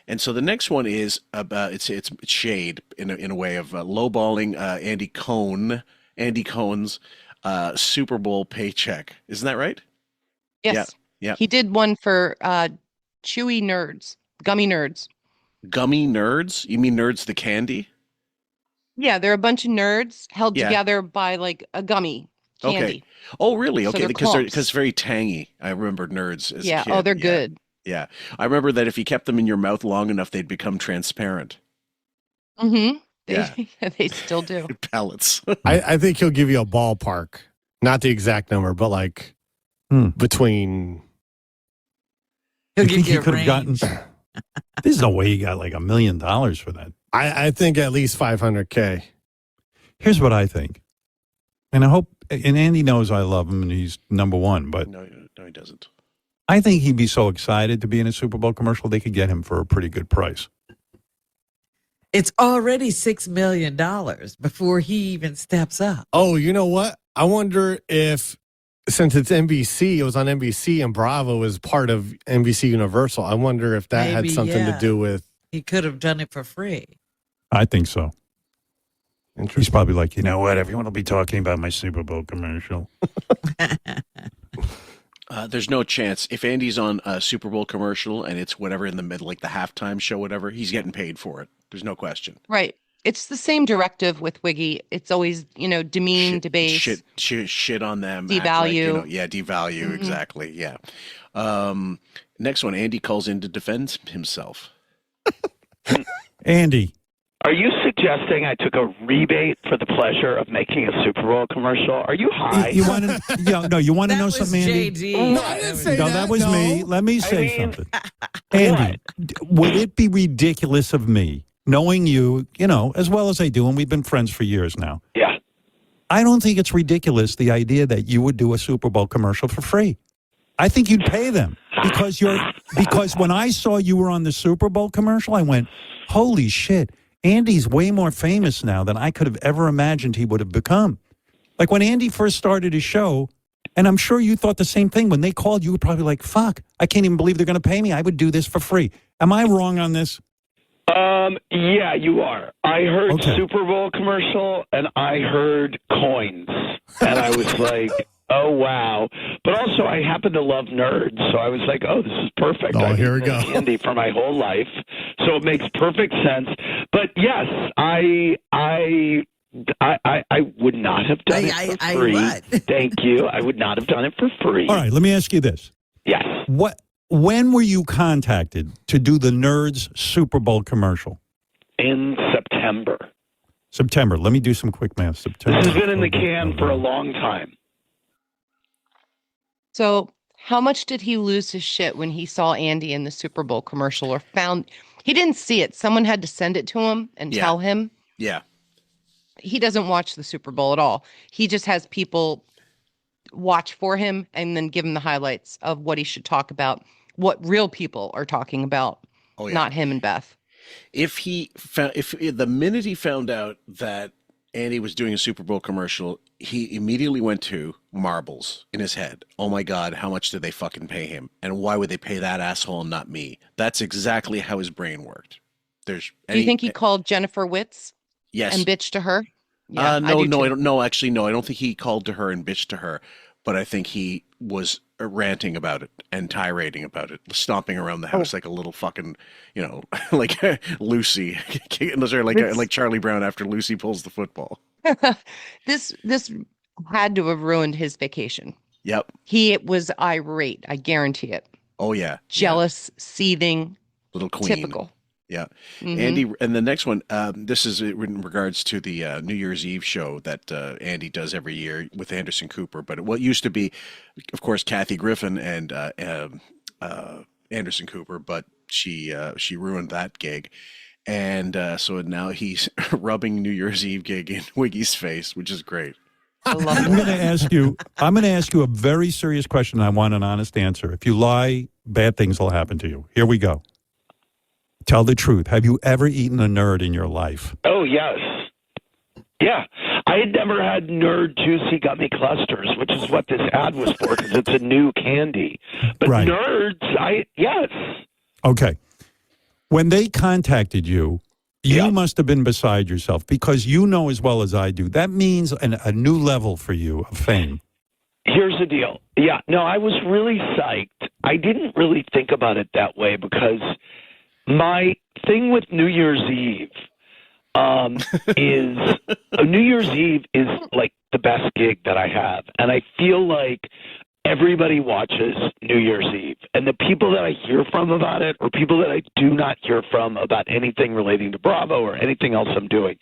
and so the next one is about it's shade in a way of lowballing Andy Cohen's Super Bowl paycheck. Isn't that right? Yes. Yeah. He did one for Chewy Nerds, Gummy Nerds. Gummy Nerds? You mean Nerds the candy? Yeah, they're a bunch of nerds held together by like a gummy candy. Okay. Oh, really? So Okay, they're because clumps. it's very tangy. I remember Nerds as a kid. Oh, they're good. Yeah. I remember that if you kept them in your mouth long enough, they'd become transparent. Mm-hmm. Yeah. They still do. Pellets. I think he'll give you a ballpark. Not the exact number, but like between. He'll I think give he you a could have gotten. range. There's no way he got like $1 million for that. I think at least $500K. Here's what I think, and I hope, and Andy knows I love him and he's number one, but No, he doesn't. I think he'd be so excited to be in a Super Bowl commercial, they could get him for a pretty good price. It's already $6 million before he even steps up. Oh, you know what? I wonder if, since it's NBC, it was on NBC and Bravo is part of NBC Universal. I wonder if that had Maybe, something to do with. He could have done it for free. I think so. He's probably like, you know what? Everyone will be talking about my Super Bowl commercial. There's no chance. If Andy's on a Super Bowl commercial and it's whatever in the middle, like the halftime show, whatever, he's getting paid for it. There's no question. Right. It's the same directive with Wiggy. It's always, demean, debase. Shit on them. Devalue. Devalue. Mhm. Exactly. Yeah. Next one, Andy calls in to defend himself. Andy. Are you suggesting I took a rebate for the pleasure of making a Super Bowl commercial? Are you high? You want to? No, you want to know something, Andy? JD. No, I didn't say that was me. Let me say something. What? Andy, would it be ridiculous of me, knowing you, as well as I do, and we've been friends for years now? Yeah. I don't think it's ridiculous, the idea that you would do a Super Bowl commercial for free. I think you'd pay them because when I saw you were on the Super Bowl commercial, I went, holy shit. Andy's way more famous now than I could have ever imagined he would have become. Like when Andy first started his show, and I'm sure you thought the same thing. When they called, you were probably like, fuck, I can't even believe they're going to pay me. I would do this for free. Am I wrong on this? Yeah, you are. I heard Super Bowl commercial and I heard coins. And I was like, oh, wow. But also, I happen to love nerds. So I was like, oh, this is perfect. Oh, here we go. Andy for my whole life. So it makes perfect sense. But yes, I would not have done it for free. Thank you. I would not have done it for free. All right, let me ask you this. Yes. When were you contacted to do the Nerds Super Bowl commercial? In September. September. Let me do some quick math. September. This has been in the can for a long time. So how much did he lose his shit when he saw Andy in the Super Bowl commercial or found he didn't see it? Someone had to send it to him and tell him. Yeah. He doesn't watch the Super Bowl at all. He just has people watch for him and then give him the highlights of what he should talk about, what real people are talking about, not him and Beth. If the minute he found out that Andy was doing a Super Bowl commercial, he immediately went to marbles in his head. Oh my God, how much did they fucking pay him? And why would they pay that asshole and not me? That's exactly how his brain worked. Do you think he called Jennifer Witz? Yes. And bitched to her? No, I don't think he called to her and bitched to her, but I think he was ranting about it and tirading about it, stomping around the house like a little fucking, like Lucy, like Charlie Brown after Lucy pulls the football. This had to have ruined his vacation. Yep. He was irate. I guarantee it. Oh yeah. Jealous, seething. Little queen. Typical. Yeah. Andy, and the next one, this is in regards to the New Year's Eve show that Andy does every year with Anderson Cooper. But what used to be, of course, Kathy Griffin and Anderson Cooper, but she ruined that gig. And so now he's rubbing New Year's Eve gig in Wiggy's face, which is great. I'm going to ask you a very serious question. I want an honest answer. If you lie, bad things will happen to you. Here we go. Tell the truth. Have you ever eaten a nerd in your life? Oh, yes. Yeah. I had never had Nerd Juicy Gummy Clusters, which is what this ad was for, because it's a new candy. But right. Nerds, yes. Okay. When they contacted you, you must have been beside yourself, because you know as well as I do, that means a new level for you of fame. Here's the deal. Yeah. No, I was really psyched. I didn't really think about it that way, because my thing with New Year's Eve is New Year's Eve is like the best gig that I have. And I feel like everybody watches New Year's Eve. And the people that I hear from about it, or people that I do not hear from about anything relating to Bravo or anything else I'm doing.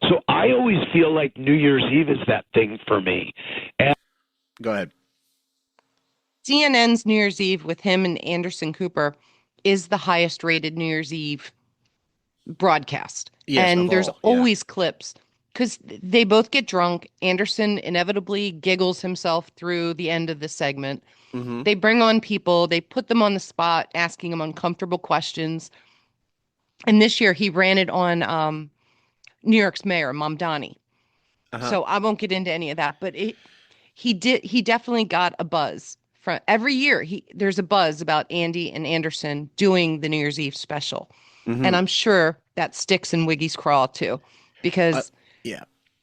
So I always feel like New Year's Eve is that thing for me. And go ahead. CNN's New Year's Eve with him and Anderson Cooper is the highest rated New Year's Eve broadcast. Yes, and there's always clips because they both get drunk. Anderson inevitably giggles himself through the end of the segment. Mm-hmm. They bring on people, they put them on the spot, asking them uncomfortable questions. And this year he ran it on New York's mayor, Mamdani. So I won't get into any of that, but he definitely got a buzz. Every year, there's a buzz about Andy and Anderson doing the New Year's Eve special. Mm-hmm. And I'm sure that sticks in Wiggy's craw, too, because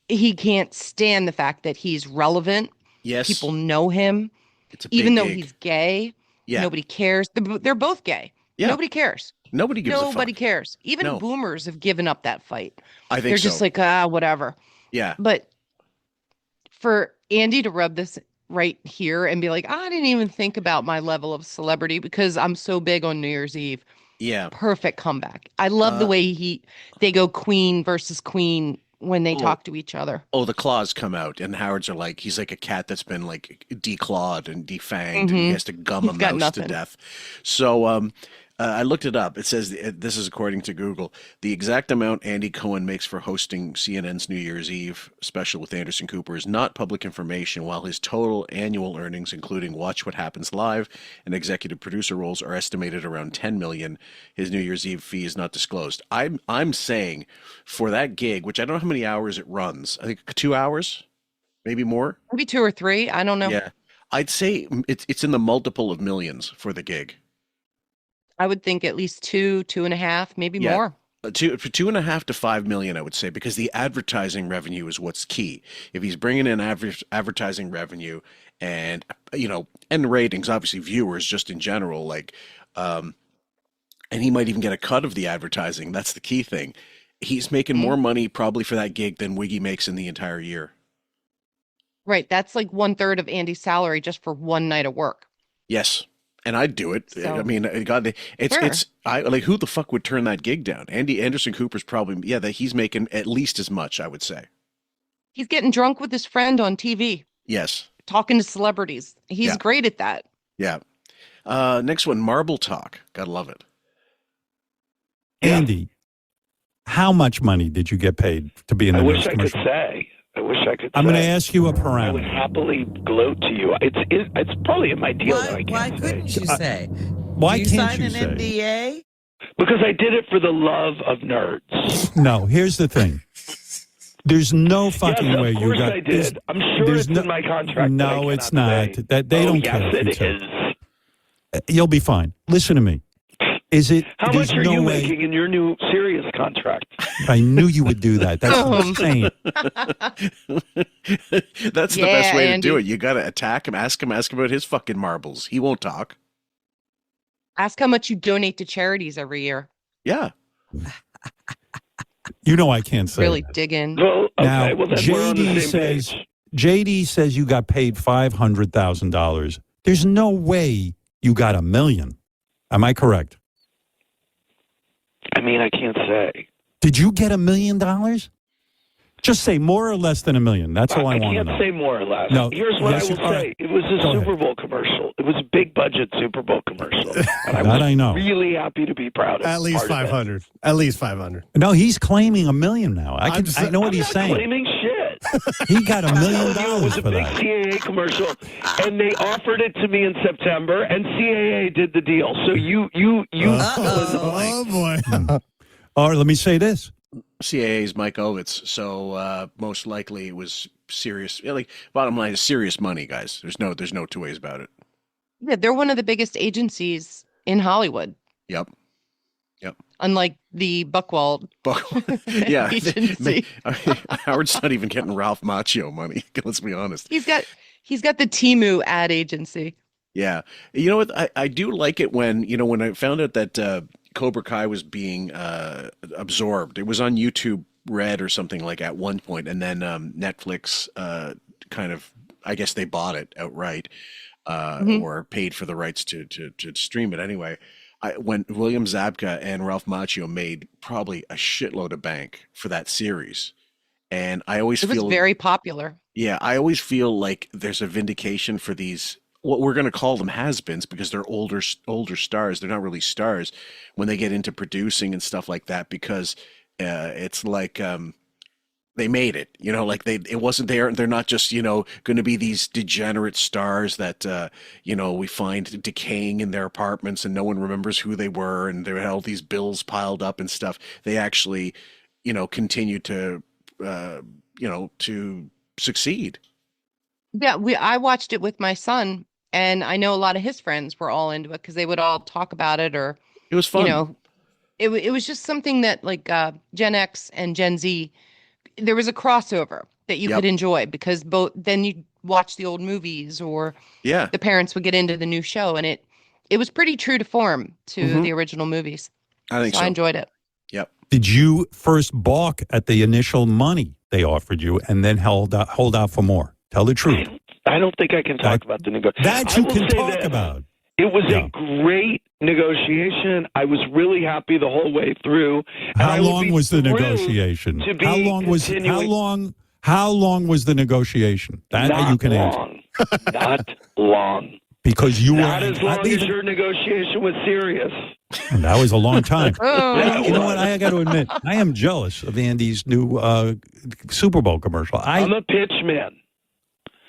he can't stand the fact that he's relevant. Yes. People know him. Even though he's gay, nobody cares. They're both gay. Yeah. Nobody cares. Nobody gives a fuck. Nobody cares. Even boomers have given up that fight. I think they're just like, whatever. Yeah. But for Andy to rub this right here and be like, I didn't even think about my level of celebrity because I'm so big on New Year's Eve. Yeah. Perfect comeback. I love the way they go queen versus queen when they talk to each other. Oh, the claws come out and Howard's are like, he's like a cat that's been like declawed and defanged and he has to gum a mouse to death. So, I looked it up. It says, this is according to Google, the exact amount Andy Cohen makes for hosting CNN's New Year's Eve special with Anderson Cooper is not public information, while his total annual earnings, including Watch What Happens Live and executive producer roles, are estimated around $10 million. His New Year's Eve fee is not disclosed. I'm saying for that gig, which I don't know how many hours it runs, I think 2 hours, maybe more. Maybe 2 or 3. I don't know. Yeah. I'd say it's in the multiple of millions for the gig. I would think at least 2.5, maybe more. For 2.5 to 5 million, I would say, because the advertising revenue is what's key. If he's bringing in advertising revenue and, and ratings, obviously viewers just in general, and he might even get a cut of the advertising. That's the key thing. He's making more money probably for that gig than Wiggy makes in the entire year. Right. That's like 1/3 of Andy's salary just for one night of work. Yes. And I'd do it. So, I mean, God, who the fuck would turn that gig down? Anderson Cooper's probably, that he's making at least as much, I would say. He's getting drunk with his friend on TV. Yes. Talking to celebrities. He's great at that. Yeah. Next one, Marble Talk. Gotta love it. Andy, how much money did you get paid to be in the news commercial? I wish I could say. I'm going to ask you a parameter. I would happily gloat to you. It's probably in my deal that I can't Why couldn't you say? Why Did you can't sign you an say? NDA? Because I did it for the love of nerds. No, here's the thing. There's no fucking way you got. I did. I'm sure it's in my contract. No, it's not. Say. That they don't care. Yes, it is. You'll be fine. Listen to me. Is it? How there's much are no you way- making in your new Sirius contract? I knew you would do that. That's insane. That's the best way to do it. You got to attack him, ask him about his fucking marbles. He won't talk. Ask how much you donate to charities every year. Yeah. You know I can't say. Really that. dig in. Well, okay, Now, well, then we're on the JD same says page. JD says you got paid $500,000. There's no way you got $1 million. Am I correct? I mean, I can't say. Did you get $1 million? Just say more or less than $1 million. That's all I want to can't know. say more or less. No, Here's what yes, I will all say. right. It was a Go Super ahead. Bowl commercial. It was a big budget Super Bowl commercial. And I That was I know. really happy to be proud of At least part of it. 500. At least 500. No, he's claiming $1 million now. I know what I'm he's not saying. claiming shit. He got $1 million It was a for big that. CAA commercial, and they offered it to me in September, and CAA did the deal. So you fill in the blank. Oh, boy. All right, let me say this. CAA's Mike Ovitz, so most likely it was serious. Like bottom line is serious money, guys. There's no two ways about it. Yeah, they're one of the biggest agencies in Hollywood. Yep. Unlike the Buchwald Yeah, agency. Howard's not even getting Ralph Macchio money. Let's be honest. He's got the Temu ad agency. Yeah, you know what? I do like it when when I found out that Cobra Kai was being absorbed. It was on YouTube Red or something like at one point, and then Netflix kind of, I guess they bought it outright or paid for the rights to stream it anyway. When William Zabka and Ralph Macchio made probably a shitload of bank for that series, and I always It was feel very popular. Yeah, I always feel like there's a vindication for these, what we're going to call them has-beens, because they're older stars. They're not really stars when they get into producing and stuff like that, because it's like they made it, like it wasn't there. They're not just, going to be these degenerate stars that, we find decaying in their apartments and no one remembers who they were, and there had all these bills piled up and stuff. They actually, continue to, to succeed. Yeah, I watched it with my son, and I know a lot of his friends were all into it because they would all talk about it, or it was fun. It was just something that like Gen X and Gen Z, there was a crossover that you could enjoy, because then you watch the old movies, or the parents would get into the new show, and it was pretty true to form to the original movies. I think so. I enjoyed it. Yep. Did you first balk at the initial money they offered you and then hold out for more? Tell the truth. I don't think I can talk about the negotiation. That you can talk about. It was a great negotiation. I was really happy the whole way through. How long was the negotiation? How long was the negotiation? That you can answer. Not long. Because you not were as long as your negotiation was serious. That was a long time. You know what? I got to admit, I am jealous of Andy's new Super Bowl commercial. I'm a pitch man.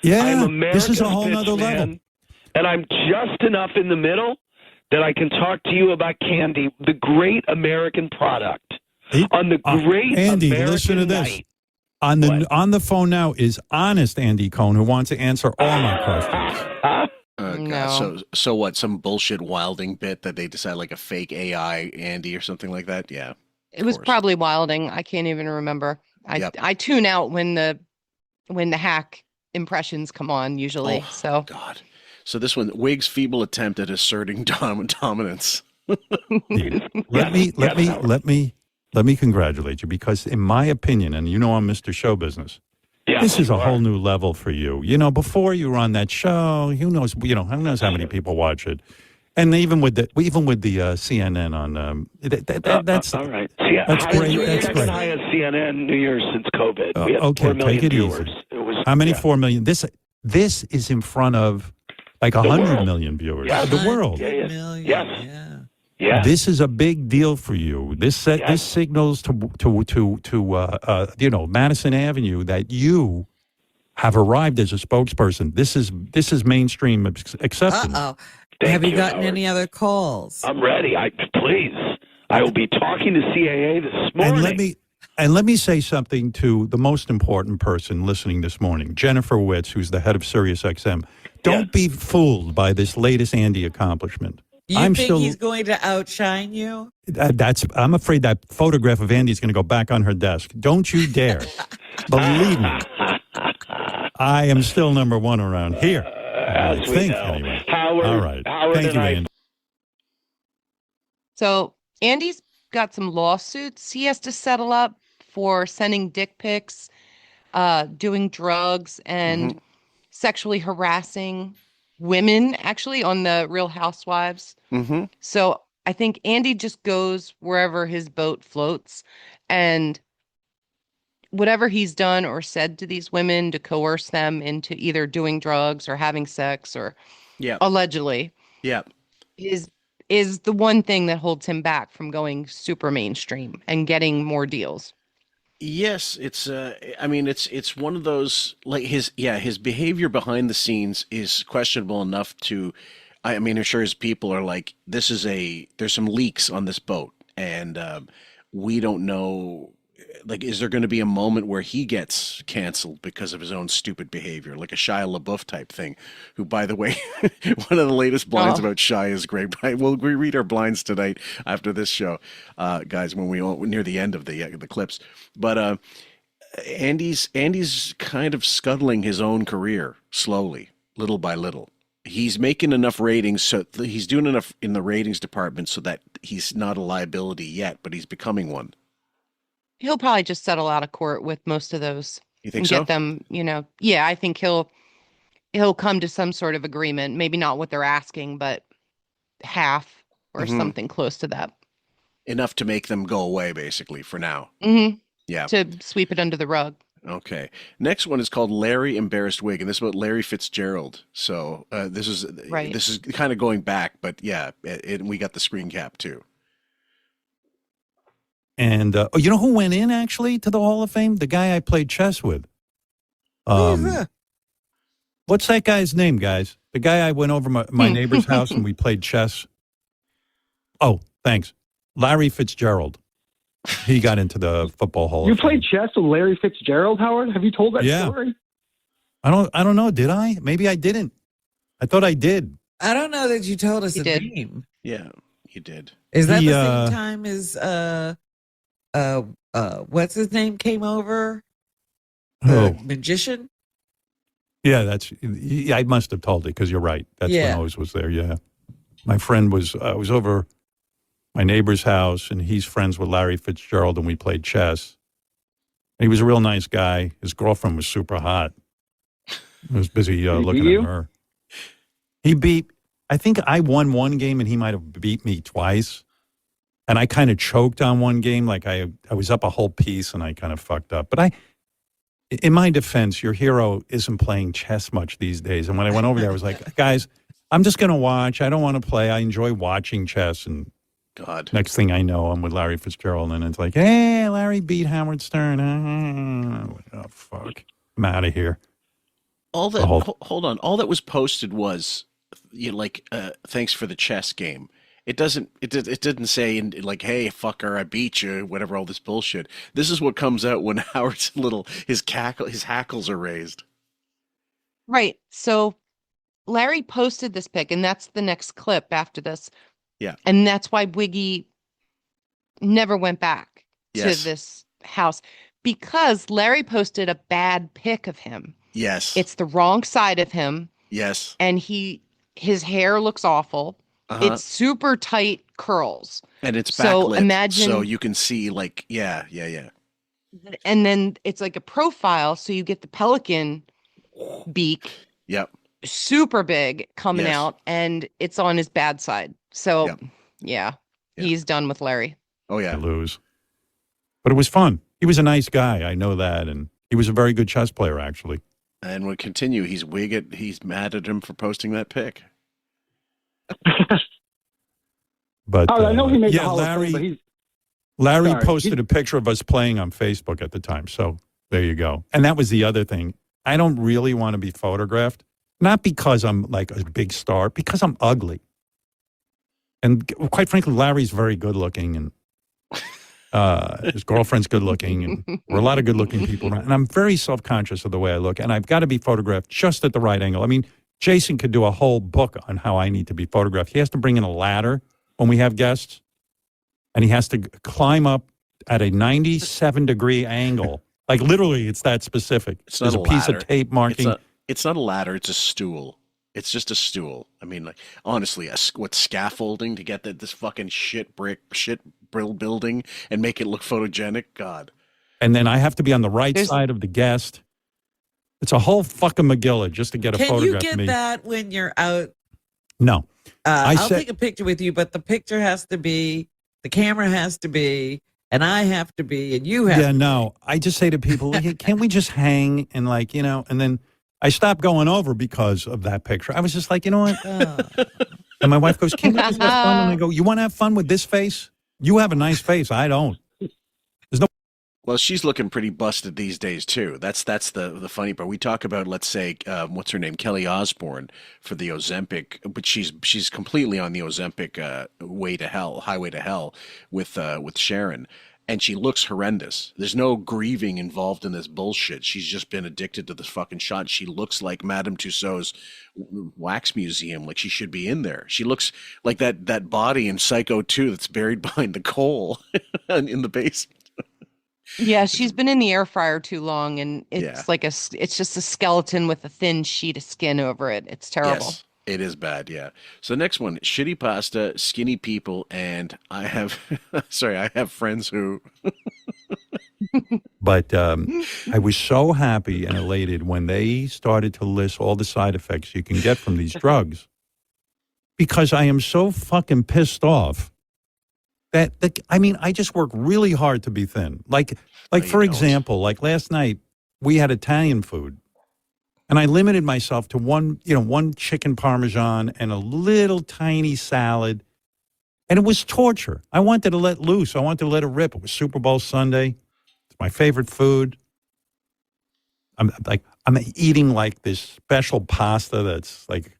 Yeah, I'm this is a America's whole pitch nother man, level. And I'm just enough in the middle that I can talk to you about candy, the great American product, on the great Andy, American listen to this. night. On the phone now is honest Andy Cohn, who wants to answer all my questions. God. So what? Some bullshit Wilding bit that they decide, like a fake AI Andy or something like that? Yeah. It was probably Wilding. I can't even remember. I tune out when the hack impressions come on usually. Oh, so God. So this one, Wig's feeble attempt at asserting dominance. Let me congratulate you, because in my opinion, and I'm Mr. Show Business, this is a whole new level for you. Before you were on that show, who knows how many people watch it. And even with the CNN on that's all right. That's great. That's second great. highest CNN New Year's since COVID. We have 4 Okay, million take it viewers. easy. It was, How many? 4 million. This is in front of like 100 million viewers. Yeah. The world. Yeah. This is a big deal for you. This signals to Madison Avenue that you have arrived as a spokesperson. This is mainstream acceptance. Have you gotten any other calls? I'm ready. Please. I will be talking to CAA this morning. And let me say something to the most important person listening this morning, Jennifer Witz, who's the head of SiriusXM. Don't be fooled by this latest Andy accomplishment. You I'm think still. he's going to outshine you? I'm afraid that photograph of Andy's going to go back on her desk. Don't you dare. Believe me. I am still number one around here. I think, anyway. Howard, all right. Thank you, Andy. So Andy's got some lawsuits he has to settle up for sending dick pics, doing drugs, and sexually harassing women, actually, on the Real Housewives. Mm-hmm. So I think Andy just goes wherever his boat floats, and whatever he's done or said to these women to coerce them into either doing drugs or having sex or allegedly is the one thing that holds him back from going super mainstream and getting more deals. Yes, it's I mean it's one of those, like, his behavior behind the scenes is questionable enough to, I mean, I'm sure his people are like, there's some leaks on this boat, and we don't know, like, is there going to be a moment where he gets canceled because of his own stupid behavior, like a Shia LaBeouf type thing, who, by the way, one of the latest blinds about Shia is great. We'll read our blinds tonight after this show, guys, when near the end of the clips. But Andy's kind of scuttling his own career slowly, little by little. He's making enough ratings, so he's doing enough in the ratings department so that he's not a liability yet, but he's becoming one. He'll probably just settle out of court with most of those. You think and so? Get them, I think he'll come to some sort of agreement. Maybe not what they're asking, but half or something close to that. Enough to make them go away, basically, for now. Mm-hmm. Yeah. To sweep it under the rug. Okay. Next one is called Larry Embarrassed Wig, and this is about Larry Fitzgerald. So this is kind of going back, but yeah, we got the screen cap too. And you know who went in actually to the Hall of Fame? The guy I played chess with. Who is that? What's that guy's name, guys? The guy I went over my neighbor's house and we played chess. Oh, thanks. Larry Fitzgerald. He got into the Football Hall of Fame. You played chess with Larry Fitzgerald, Howard? Have you told that story? I don't know. Did I? Maybe I didn't. I thought I did. I don't know that you told us the name. Yeah, you did. Is that the same time as what's his name came over? Magician? Yeah, I must have told it because you're right. That's when Oz was there. Yeah. My friend was over my neighbor's house, and he's friends with Larry Fitzgerald, and we played chess. And he was a real nice guy. His girlfriend was super hot. I was busy looking at her. I think I won one game, and he might have beat me twice. And I kind of choked on one game. Like I was up a whole piece, and I kind of fucked up. But in my defense, your hero isn't playing chess much these days. And when I went over there, I was like, guys, I'm just going to watch. I don't want to play. I enjoy watching chess. And next thing I know, I'm with Larry Fitzgerald, and it's like, hey, Larry beat Howard Stern. Oh, fuck. I'm out of here. All that, hold on. All that was posted was, thanks for the chess game. It didn't say like, hey, fucker, I beat you, whatever, all this bullshit. This is what comes out when Howard's his hackles are raised. Right. So Larry posted this pic, and that's the next clip after this. Yeah. And that's why Wiggy never went back to this house, because Larry posted a bad pic of him. Yes. It's the wrong side of him. Yes. And his hair looks awful. It's super tight curls. And it's so backlit, imagine, so you can see, like, yeah. And then it's like a profile, so you get the pelican beak. Yep. Super big coming out, and it's on his bad side. So, he's done with Larry. Oh, yeah. I lose. But it was fun. He was a nice guy. I know that. And he was a very good chess player, actually. And we'll continue. He's mad at him for posting that pic. But I know he made the Hall of Fame, but Larry posted a picture of us playing on Facebook at the time. So there you go. And that was the other thing. I don't really want to be photographed. Not because I'm like a big star, because I'm ugly. And quite frankly, Larry's very good looking, and his girlfriend's good looking, and we're a lot of good looking people around. And I'm very self-conscious of the way I look, and I've got to be photographed just at the right angle. I mean, Jason could do a whole book on how I need to be photographed. He has to bring in a ladder when we have guests, and he has to climb up at a 97-degree angle. Like literally, it's that specific. It's There's not a a piece of ladder. tape marking. It's not a ladder. It's a stool. It's just a stool. I mean, like honestly, what scaffolding to get this fucking shit building and make it look photogenic? God. And then I have to be on the right side of the guest. It's a whole fucking McGilla just to get a photograph Can of me. you get that when you're out? No. I'll take a picture with you, but the picture has to be, the camera has to be, and I have to be, and you have to be. No. I just say to people, hey, can't we just hang and like, and then I stopped going over because of that picture. I was just like, you know what? And my wife goes, can't we just have fun? And I go, you want to have fun with this face? You have a nice face. I don't. There's no. Well, she's looking pretty busted these days too. That's the funny part. We talk about, let's say, what's her name, Kelly Osbourne for the Ozempic, but she's completely on the Ozempic highway to hell with Sharon, and she looks horrendous. There's no grieving involved in this bullshit. She's just been addicted to this fucking shot. She looks like Madame Tussauds wax museum, like she should be in there. She looks like that body in Psycho 2 that's buried behind the coal in the basement. Yeah, she's been in the air fryer too long, and it's it's just a skeleton with a thin sheet of skin over it. It's terrible. Yes, it is bad. Yeah. So next one, shitty pasta, skinny people, and I have I have friends who. But I was so happy and elated when they started to list all the side effects you can get from these drugs, because I am so fucking pissed off. I just work really hard to be thin. Like for example, like last night we had Italian food, and I limited myself to one chicken parmesan and a little tiny salad, and it was torture. I wanted to let loose. I wanted to let it rip. It was Super Bowl Sunday. It's my favorite food. I'm eating like this special pasta that's like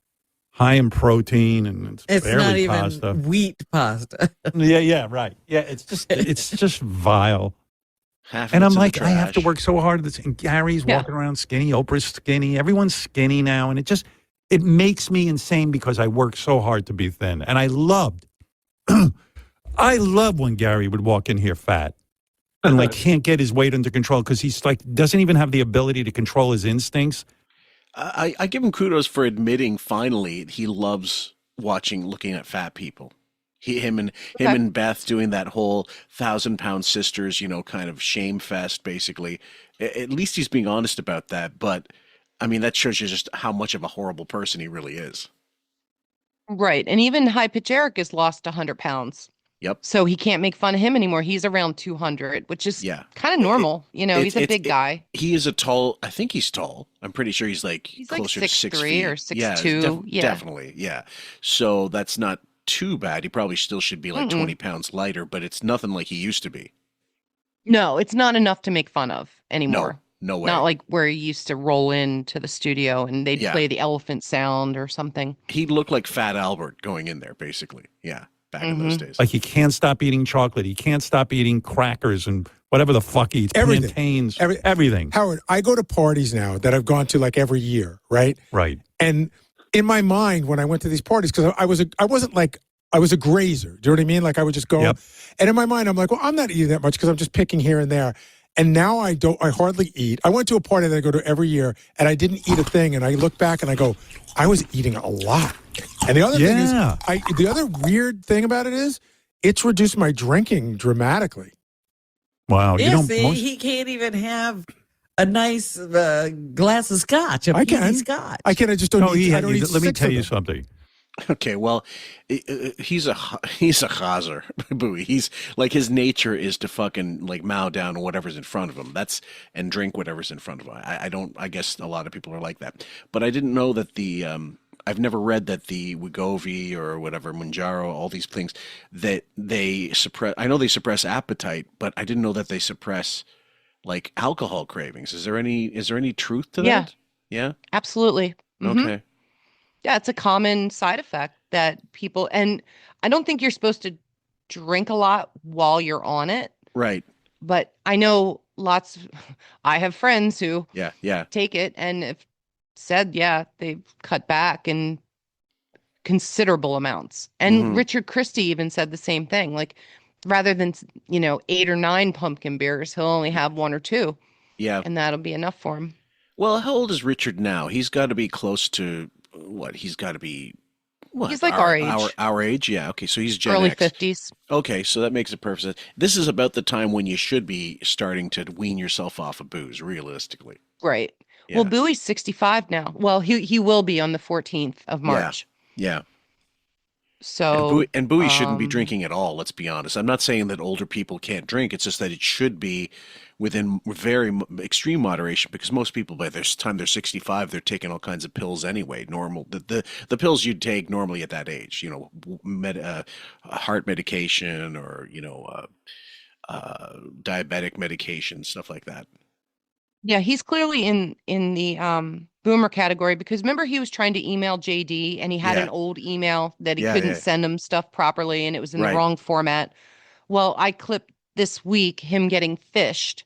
high in protein, and it's barely not even pasta. Wheat pasta. Yeah, right. Yeah, it's just vile. And I'm like, I have to work so hard. And Gary's walking around skinny, Oprah's skinny, everyone's skinny now, and it makes me insane because I work so hard to be thin. And I loved when Gary would walk in here fat and like can't get his weight under control because he's like doesn't even have the ability to control his instincts. I give him kudos for admitting finally he loves looking at fat people. Him and Beth doing that whole 1,000-pound sisters, kind of shame fest, basically. At least he's being honest about that. But I mean, that shows you just how much of a horrible person he really is. Right, and even High Pitch Eric has lost 100 pounds. Yep. So he can't make fun of him anymore. He's around 200, which is kind of normal. He's a big guy. He is I think he's tall. I'm pretty sure he's closer to 6 feet. or 6'2". Yeah, definitely. Yeah. So that's not too bad. He probably still should be like 20 pounds lighter, but it's nothing like he used to be. No, it's not enough to make fun of anymore. No way. Not like where he used to roll into the studio and they'd play the elephant sound or something. He looked like Fat Albert going in there, basically. Yeah. Back in those days. Like he can't stop eating chocolate. He can't stop eating crackers and whatever the fuck he eats. Everything. Plantains. Everything. Howard, I go to parties now that I've gone to like every year, right? Right. And in my mind, when I went to these parties, because I was a grazer. Do you know what I mean? Like I would just go. Yep. And in my mind, I'm like, well, I'm not eating that much because I'm just picking here and there. And now I hardly eat. I went to a party that I go to every year and I didn't eat a thing. And I look back and I go, I was eating a lot. And the other thing is, the other weird thing about it is, it's reduced my drinking dramatically. Wow. Yeah, he can't even have a nice glass of scotch. I can. Scotch. I can. I just don't eat. Let me tell you something. Okay, well, he's a chazer, Bowie. He's like, his nature is to fucking like mow down whatever's in front of him. And drink whatever's in front of him. I guess a lot of people are like that, but I didn't know that I've never read that the Wegovy or whatever, Mounjaro, all these things that they suppress. I know they suppress appetite, but I didn't know that they suppress like alcohol cravings. Is there any truth to that? Yeah, absolutely. Mm-hmm. Okay. Yeah, it's a common side effect that people, and I don't think you're supposed to drink a lot while you're on it. Right. But I know I have friends who yeah take it, and if said, yeah, they've cut back in considerable amounts. And Richard Christie even said the same thing. Like, rather than, 8 or 9 pumpkin beers, he'll only have 1 or 2. Yeah. And that'll be enough for him. Well, how old is Richard now? He's got to be close to what? He's got to be what? He's like our age. Our age, yeah. Okay, so he's Gen early X. 50s. Okay, so that makes it perfect sense. This is about the time when you should be starting to wean yourself off of booze, realistically. Right. Yeah. Well, Bowie's 65 now. Well, he will be on the 14th of March. Yeah. So and Bowie shouldn't be drinking at all. Let's be honest. I'm not saying that older people can't drink. It's just that it should be within very extreme moderation, because most people by this time they're 65, they're taking all kinds of pills anyway. Normal the pills you'd take normally at that age. Heart medication or diabetic medication, stuff like that. Yeah, he's clearly in the boomer category, because remember he was trying to email JD and he had an old email that he couldn't send him stuff properly and it was in the wrong format. Well, I clipped this week him getting phished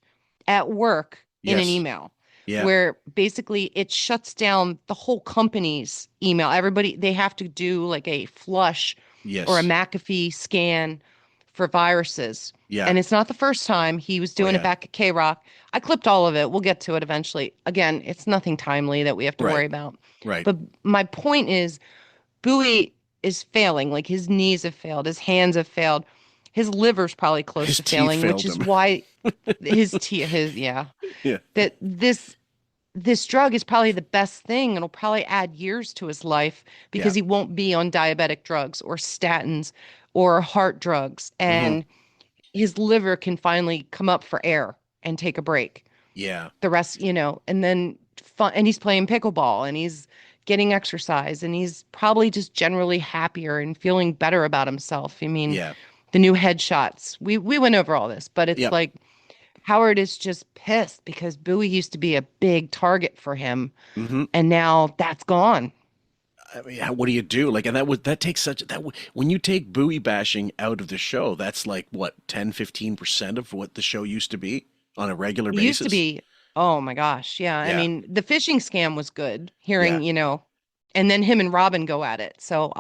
at work in an email where basically it shuts down the whole company's email. Everybody, they have to do like a flush or a McAfee scan for viruses. Yeah. And it's not the first time. He was doing it back at K-Rock. I clipped all of it. We'll get to it eventually. Again, it's nothing timely that we have to worry about. Right. But my point is, Bowie is failing. Like, his knees have failed. His hands have failed. His liver's probably close to failing, which is why that this drug is probably the best thing. It'll probably add years to his life because he won't be on diabetic drugs or statins or heart drugs. And his liver can finally come up for air and take a break. Yeah. The rest, and then fun. And he's playing pickleball and he's getting exercise and he's probably just generally happier and feeling better about himself. I mean, the new headshots, we went over all this, but it's like Howard is just pissed because Bowie used to be a big target for him. And now that's gone. I mean, what do you do? Like, and that takes when you take Bowie bashing out of the show, that's like what, 10-15% of what the show used to be on a regular basis. It used to be, oh my gosh, yeah. I mean, the phishing scam was good. Hearing, and then him and Robin go at it. So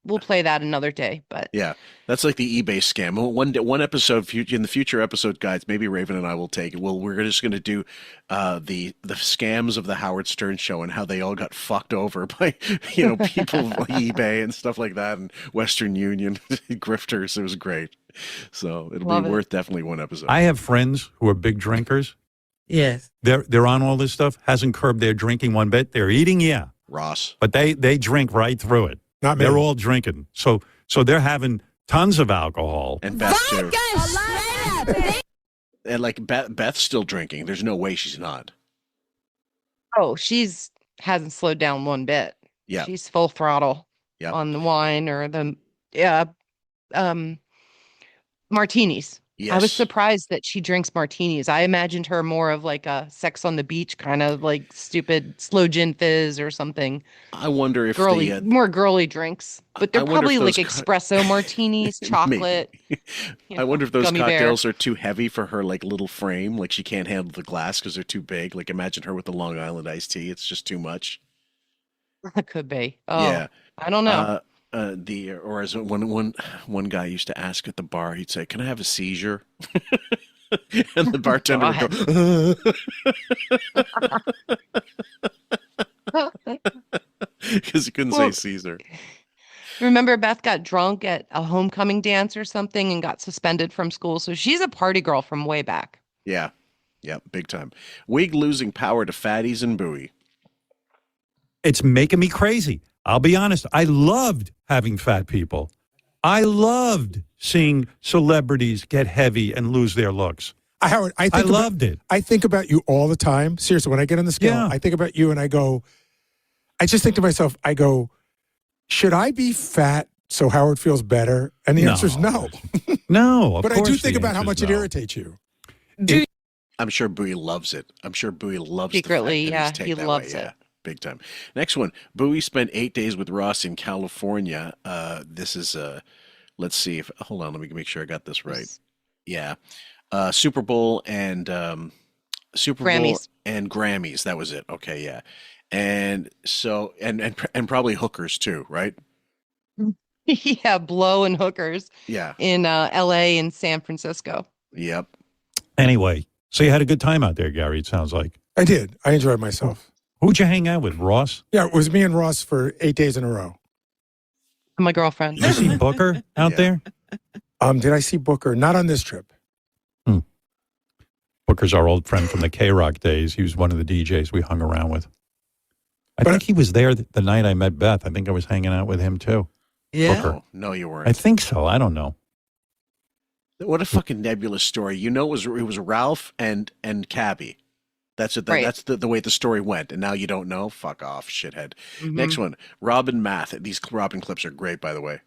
we'll play that another day. But yeah, that's like the eBay scam. One episode in the future episode guides, maybe Raven and I will take it. Well, we're just going to do the scams of the Howard Stern show and how they all got fucked over by people like eBay and stuff like that, and Western Union grifters. It was great. So it'll be worth definitely one episode. I have friends who are big drinkers. Yes, they're on all this stuff. Hasn't curbed their drinking one bit. They're eating, Ross, but they drink right through it. Not me. They're all drinking. So they're having tons of alcohol. And Beth too. And like Beth's still drinking. There's no way she's not. Oh, hasn't slowed down one bit. Yeah. She's full throttle on the wine or the martinis. Yes. I was surprised that she drinks martinis. I imagined her more of like a Sex on the Beach kind of like stupid slow gin fizz or something. I wonder if more girly drinks, but they're probably like espresso martinis, chocolate. I wonder if those cocktails are too heavy for her like little frame. Like she can't handle the glass because they're too big. Like imagine her with the Long Island iced tea. It's just too much. That could be. Oh, yeah. I don't know. Or as one guy used to ask at the bar, he'd say, "Can I have a seizure?" And the bartender would go, because he couldn't say Caesar. Remember, Beth got drunk at a homecoming dance or something and got suspended from school. So she's a party girl from way back. Yeah, big time. Wig losing power to fatties and Bowie. It's making me crazy. I'll be honest. I loved having fat people. I loved seeing celebrities get heavy and lose their looks. Howard, I loved it. I think about you all the time. Seriously, when I get on the scale, I think about you and I just think to myself, should I be fat so Howard feels better? And the answer is no. No, but I do think about how much it irritates you. I'm sure Bowie loves it. I'm sure Bowie loves secretly. He loves it. Big time. Next one. Bowie spent 8 days with Ross in California. This is let's see if hold on, let me make sure I got this right. Yeah. Super Bowl and Grammys. And Grammys. That was it. Okay, yeah. And so, and probably hookers too, right? Yeah, blow and hookers. Yeah. In L.A. and San Francisco. Yep. Anyway, so you had a good time out there, Gary, it sounds like. I did. I enjoyed myself. Who'd you hang out with, Ross? Yeah, it was me and Ross for 8 days in a row. My girlfriend. Did you see Booker out there? Did I see Booker? Not on this trip. Booker's our old friend from the K-Rock days. He was one of the DJs we hung around with. I think he was there the night I met Beth. I think I was hanging out with him too. Yeah. Booker. No, you weren't. I think so. I don't know. What a fucking nebulous story. You know, it was Ralph and Cabby. That's it. Right. That's the way the story went. And now you don't know? Fuck off, shithead. Mhm. Next one, Robin Math. These Robin clips are great, by the way.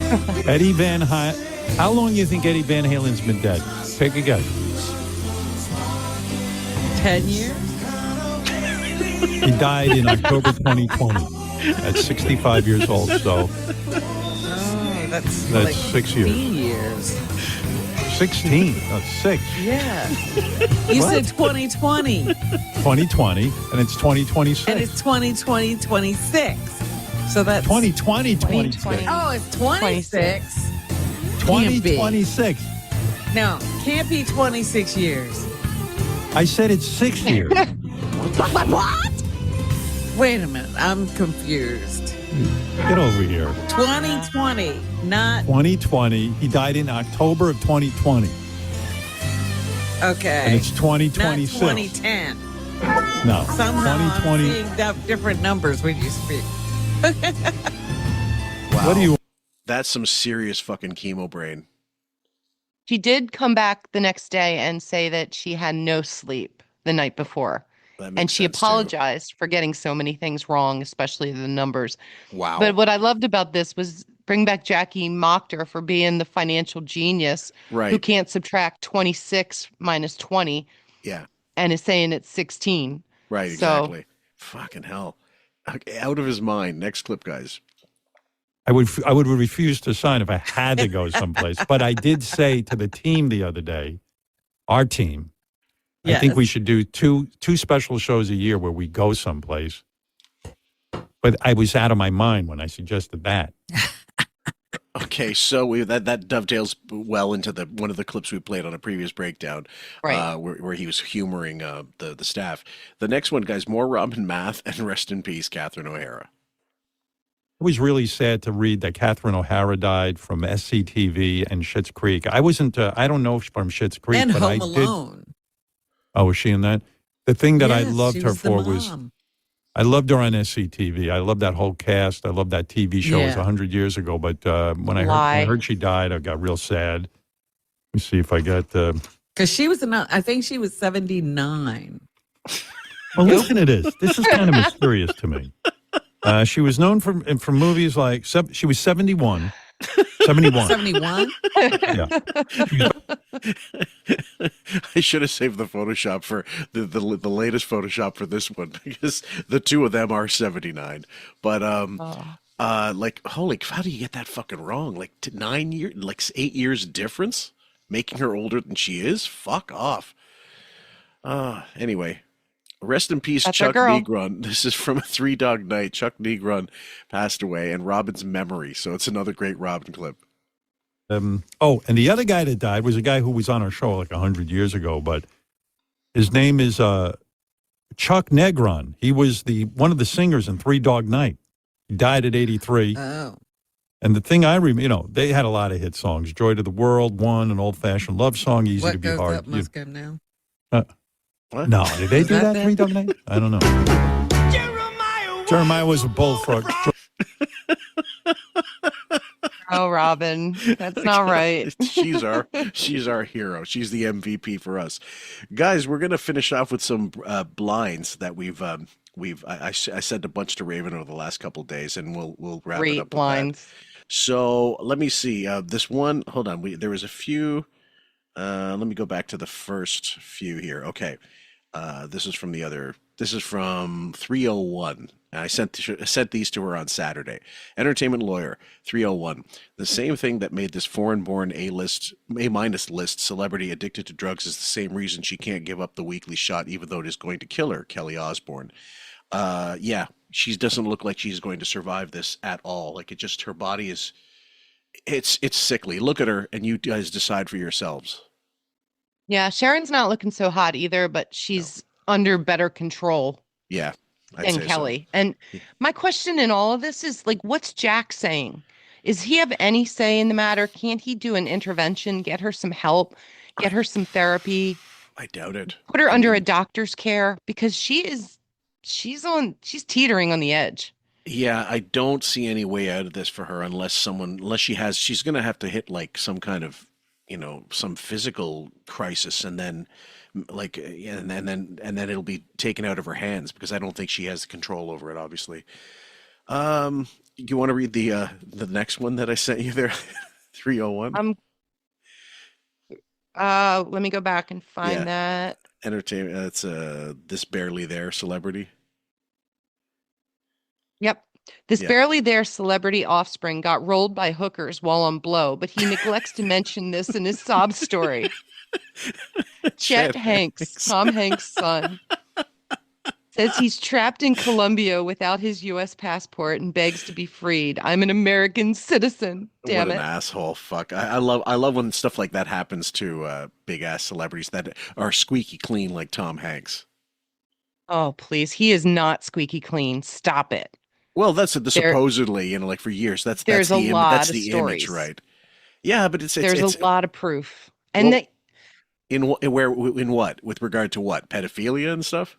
Eddie Van Halen. How long do you think Eddie Van Halen's been dead? Take a guess. 10 years? He died in October 2020 at 65 years old. So Oh, that's That's like 6 years. 15 years. 16. That's 6. Yeah. You said 2020. 2020, and it's 2026. And it's 2020, 26. So that's 2020, 26. Oh, it's 26. Can't be. 2026. No, can't be 26 years. I said it's 6 years. What? Wait a minute. I'm confused. Get over here. 2020, not 2020. He died in October of 2020. okay. And it's 2026. Not 2010. No. Somehow 2020. I'm seeing different numbers when you speak. Wow. What do you? That's some serious fucking chemo brain. She did come back the next day and say that she had no sleep the night before. And she apologized for getting so many things wrong, especially the numbers. Wow. But what I loved about this was Bring Back Jackie mocked her for being the financial genius who Right. can't subtract 26 minus 20 Yeah. and is saying it's 16. Right. So- Exactly. Fucking hell. Okay, out of his mind. Next clip, guys. I would refuse to sign if I had to go someplace. But I did say to the team the other day, our team, I think we should do two special shows a year where we go someplace. But I was out of my mind when I suggested that. Okay, so that dovetails well into one of the clips we played on a previous breakdown, Right. where he was humoring the staff. The next one, guys, more Robin Math and rest in peace, Catherine O'Hara. It was really sad to read that Catherine O'Hara died from SCTV and Schitt's Creek. I wasn't, I don't know if from Schitt's Creek, And but Home I Alone. did. Oh, was she in that? The thing that I Yes, loved she her was the for was, mom. I loved her on SCTV. I loved that whole cast. I loved that TV show. It was Yeah. 100 years ago. But when I Lie. heard she died, I got real sad. Let me see if I got. Because she was, I think she was 79. Well, listen to this. This is kind of mysterious to me. She was known for movies like, she was 71. 71. 71? Yeah. I should have saved the Photoshop for the latest Photoshop for this one because the two of them are 79. But like holy, how do you get that fucking wrong? Like 9 years, like 8 years difference, making her older than she is. Fuck off. Anyway, rest in peace, That's our Chuck girl. Negron. This is from a Three Dog Night. Chuck Negron passed away, and Robin's memory. So it's another great Robin clip. And the other guy that died was a guy who was on our show like 100 years ago, but his name is Chuck Negron. He was one of the singers in Three Dog Night. He died at 83. Oh. And the thing I remember, they had a lot of hit songs. Joy to the World, One, an old-fashioned love song, Easy to What Be goes Hard. up must come now. What? No, did they do that that, them? Three Dog Night? I don't know. Jeremiah was a bullfrog. Oh, Robin, that's not right. she's our hero. She's the MVP for us, guys. We're gonna finish off with some blinds that I sent a bunch to Raven over the last couple of days, and we'll wrap it Great up. blinds. With that. So let me see. This one. Hold on. There was a few. Let me go back to the first few here. Okay. This is from 301. And I sent these to her on Saturday. Entertainment lawyer, 301. The same thing that made this foreign-born A-minus list celebrity addicted to drugs is the same reason she can't give up the weekly shot even though it is going to kill her, Kelly Osbourne. Yeah, she doesn't look like she's going to survive this at all. Like it just her body is it's sickly. Look at her and you guys decide for yourselves. Yeah, Sharon's not looking so hot either, but she's under better control Yeah, I'd than say so. Kelly. And my question in all of this is like, what's Jack saying? Is he have any say in the matter? Can't he do an intervention, get her some help, get her some therapy, I doubt it. put her under a doctor's care? Because she's teetering on the edge. Yeah, I don't see any way out of this for her unless she's going to have to hit like some kind of, some physical crisis and then like, and then it'll be taken out of her hands because I don't think she has control over it, obviously. You want to read the next one that I sent you there? 301? Let me go back and find that. Entertainment. It's this barely there celebrity. Yep. This barely there celebrity offspring got rolled by hookers while on blow, but he neglects to mention this in his sob story. Chet Hanks, Tom Hanks' son, says he's trapped in Colombia without his U.S. passport and begs to be freed. I'm an American citizen. Damn What an asshole! Fuck. I love when stuff like that happens to big ass celebrities that are squeaky clean like Tom Hanks. Oh please, he is not squeaky clean. Stop it. Well, that's supposedly, like for years. That's the image, right? Yeah, but it's a lot of proof, and in what with regard to what pedophilia and stuff.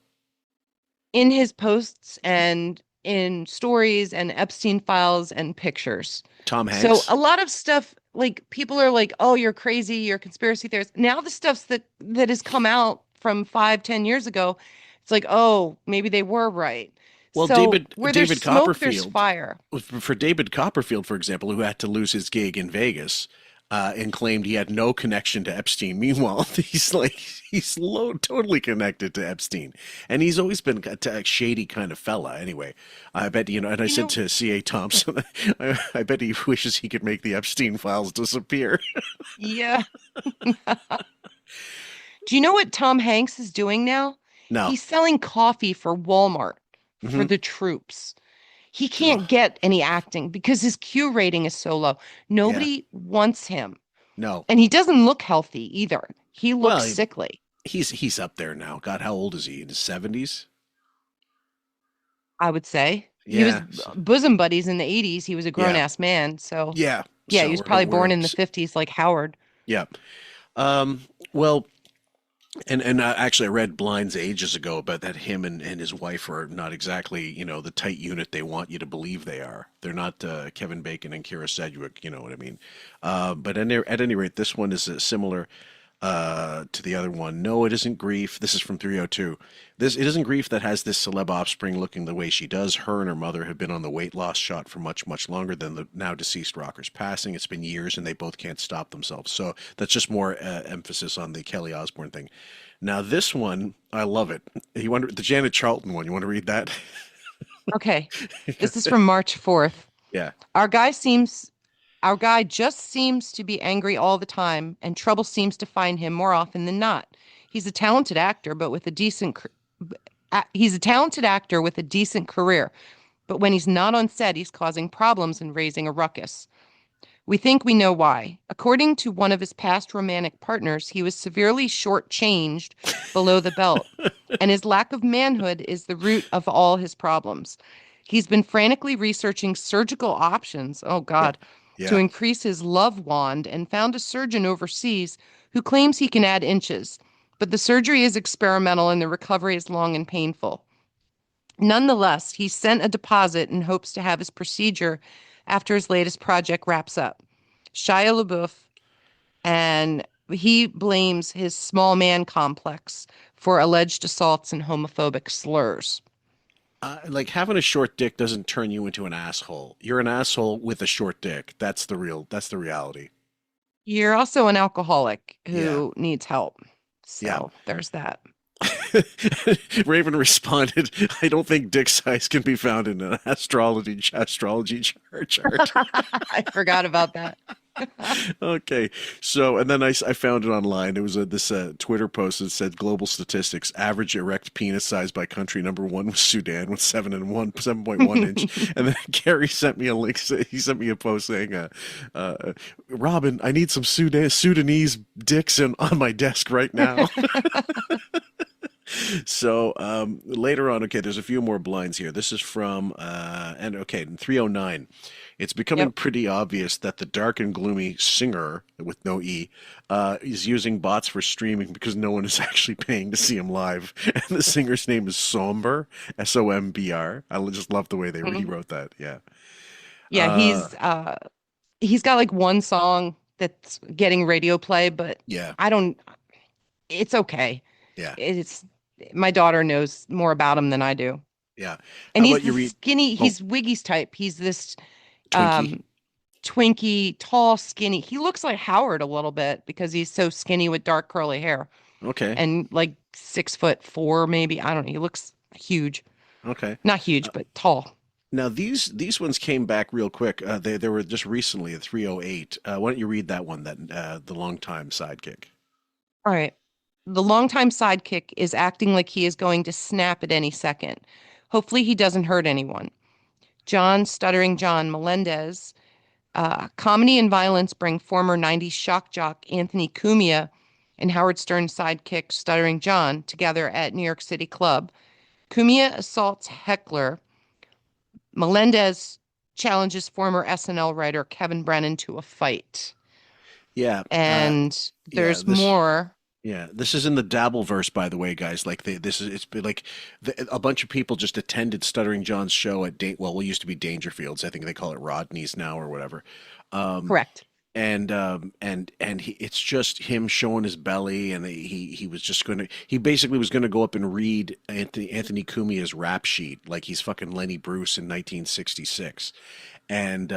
In his posts and in stories and Epstein files and pictures. Tom Hanks. So a lot of stuff, like people are like, "Oh, you're crazy. You're a conspiracy theorist." Now the stuff that has come out from 5-10 years ago, it's like, oh, maybe they were right. Well, so David smoke, Copperfield, there's fire. For David Copperfield, for example, who had to lose his gig in Vegas and claimed he had no connection to Epstein. Meanwhile, he's totally connected to Epstein, and he's always been a shady kind of fella. Anyway, I bet and I said to C.A. Thompson, I bet he wishes he could make the Epstein files disappear. Yeah. Do you know what Tom Hanks is doing now? No. He's selling coffee for Walmart. For the troops. He can't get any acting because his Q rating is so low. Nobody wants him. No. And he doesn't look healthy either. He looks sickly. He's up there now. God, how old is he? In his 70s? I would say. Yeah. He was bosom buddies in the 80s. He was a grown-ass man. So yeah. Yeah, So he was probably born in the 50s like Howard. Yeah. Well, And actually, I read Blinds ages ago about that him and his wife are not exactly, the tight unit they want you to believe they are. They're not Kevin Bacon and Kira Sedgwick, you know what I mean? But at any rate, this one is similar to the other one. No, it isn't grief. This is from 302. It isn't grief that has this celeb offspring looking the way she does. Her and her mother have been on the weight loss shot for much, much longer than the now deceased rocker's passing. It's been years and they both can't stop themselves. So that's just more emphasis on the Kelly Osbourne thing. Now this one, I love it. The Janet Charlton one, you want to read that? Okay. This is from March 4th. Yeah. Our guy just seems to be angry all the time, and trouble seems to find him more often than not. He's a talented actor, with a decent career, but when he's not on set, he's causing problems and raising a ruckus. We think we know why. According to one of his past romantic partners, he was severely shortchanged below the belt, and his lack of manhood is the root of all his problems. He's been frantically researching surgical options, to increase his love wand and found a surgeon overseas who claims he can add inches, but the surgery is experimental and the recovery is long and painful. Nonetheless, he sent a deposit in hopes to have his procedure after his latest project wraps up. Shia LaBeouf, and he blames his small man complex for alleged assaults and homophobic slurs. Like having a short dick doesn't turn you into an asshole. You're an asshole with a short dick. That's the reality. You're also an alcoholic who needs help. So there's that. Raven responded, I don't think dick size can be found in an astrology chart. I forgot about that. Okay, so and then I found it online. It was this Twitter post that said global statistics: average erect penis size by country. Number one was Sudan with 7.1 inch. And then Gary sent me a link. He sent me a post saying, "Robin, I need some Sudanese dicks on my desk right now." So later on, okay, there's a few more blinds here. This is from in 309. It's becoming pretty obvious that the dark and gloomy singer with no E is using bots for streaming because no one is actually paying to see him live. And the singer's name is Sombr, Sombr. I just love the way they rewrote that. Yeah. Yeah, he's got like one song that's getting radio play, but yeah, it's okay. Yeah. My daughter knows more about him than I do. Yeah. And he's skinny, he's Wiggy's type. He's this Twinkie, tall, skinny. He looks like Howard a little bit because he's so skinny with dark curly hair. Okay. And like 6'4", maybe. I don't know. He looks huge. Okay. Not huge, but tall. Now these ones came back real quick. They were just recently at 308. Why don't you read that one? That the longtime sidekick. All right. The longtime sidekick is acting like he is going to snap at any second. Hopefully he doesn't hurt anyone. Stuttering John Melendez. Comedy and violence bring former 90s shock jock Anthony Cumia and Howard Stern's sidekick Stuttering John together at New York City Club. Cumia assaults heckler. Melendez challenges former SNL writer Kevin Brennan to a fight. Yeah. And there's more. Yeah, this is in the Dabbleverse, by the way, guys. Like a bunch of people just attended Stuttering John's show at we used to be Dangerfields. I think they call it Rodney's now or whatever. Correct. And it's just him showing his belly, and he basically was gonna go up and read Anthony Cumia's rap sheet like he's fucking Lenny Bruce in 1966. And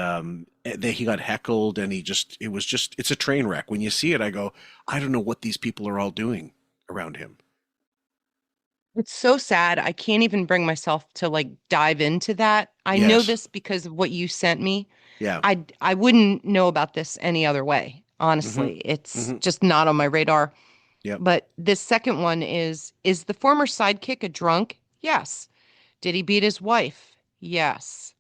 he got heckled, and it's a train wreck. When you see it, I go, I don't know what these people are all doing around him. It's so sad. I can't even bring myself to like dive into that. I know this because of what you sent me. Yeah. I wouldn't know about this any other way. Honestly, it's just not on my radar. Yeah. But this second one is the former sidekick a drunk? Yes. Did he beat his wife? Yes.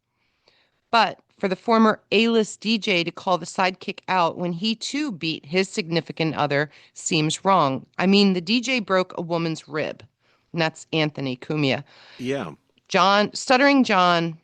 But for the former A-list DJ to call the sidekick out when he too beat his significant other seems wrong. I mean, the DJ broke a woman's rib. And that's Anthony Cumia. Yeah. Stuttering John.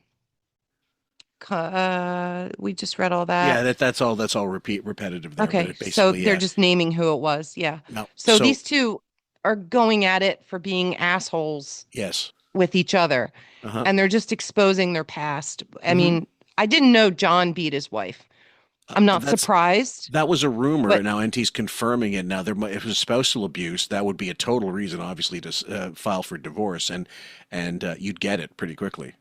We just read all that. Yeah, that's all repetitive there. Okay, so they're just naming who it was. Yeah. No, so these two are going at it for being assholes. Yes. With each other. And they're just exposing their past. I mean, I didn't know John beat his wife. I'm not surprised. That was a rumor, and now NT's confirming it. Now, if it was spousal abuse, that would be a total reason, obviously, to file for divorce, and you'd get it pretty quickly.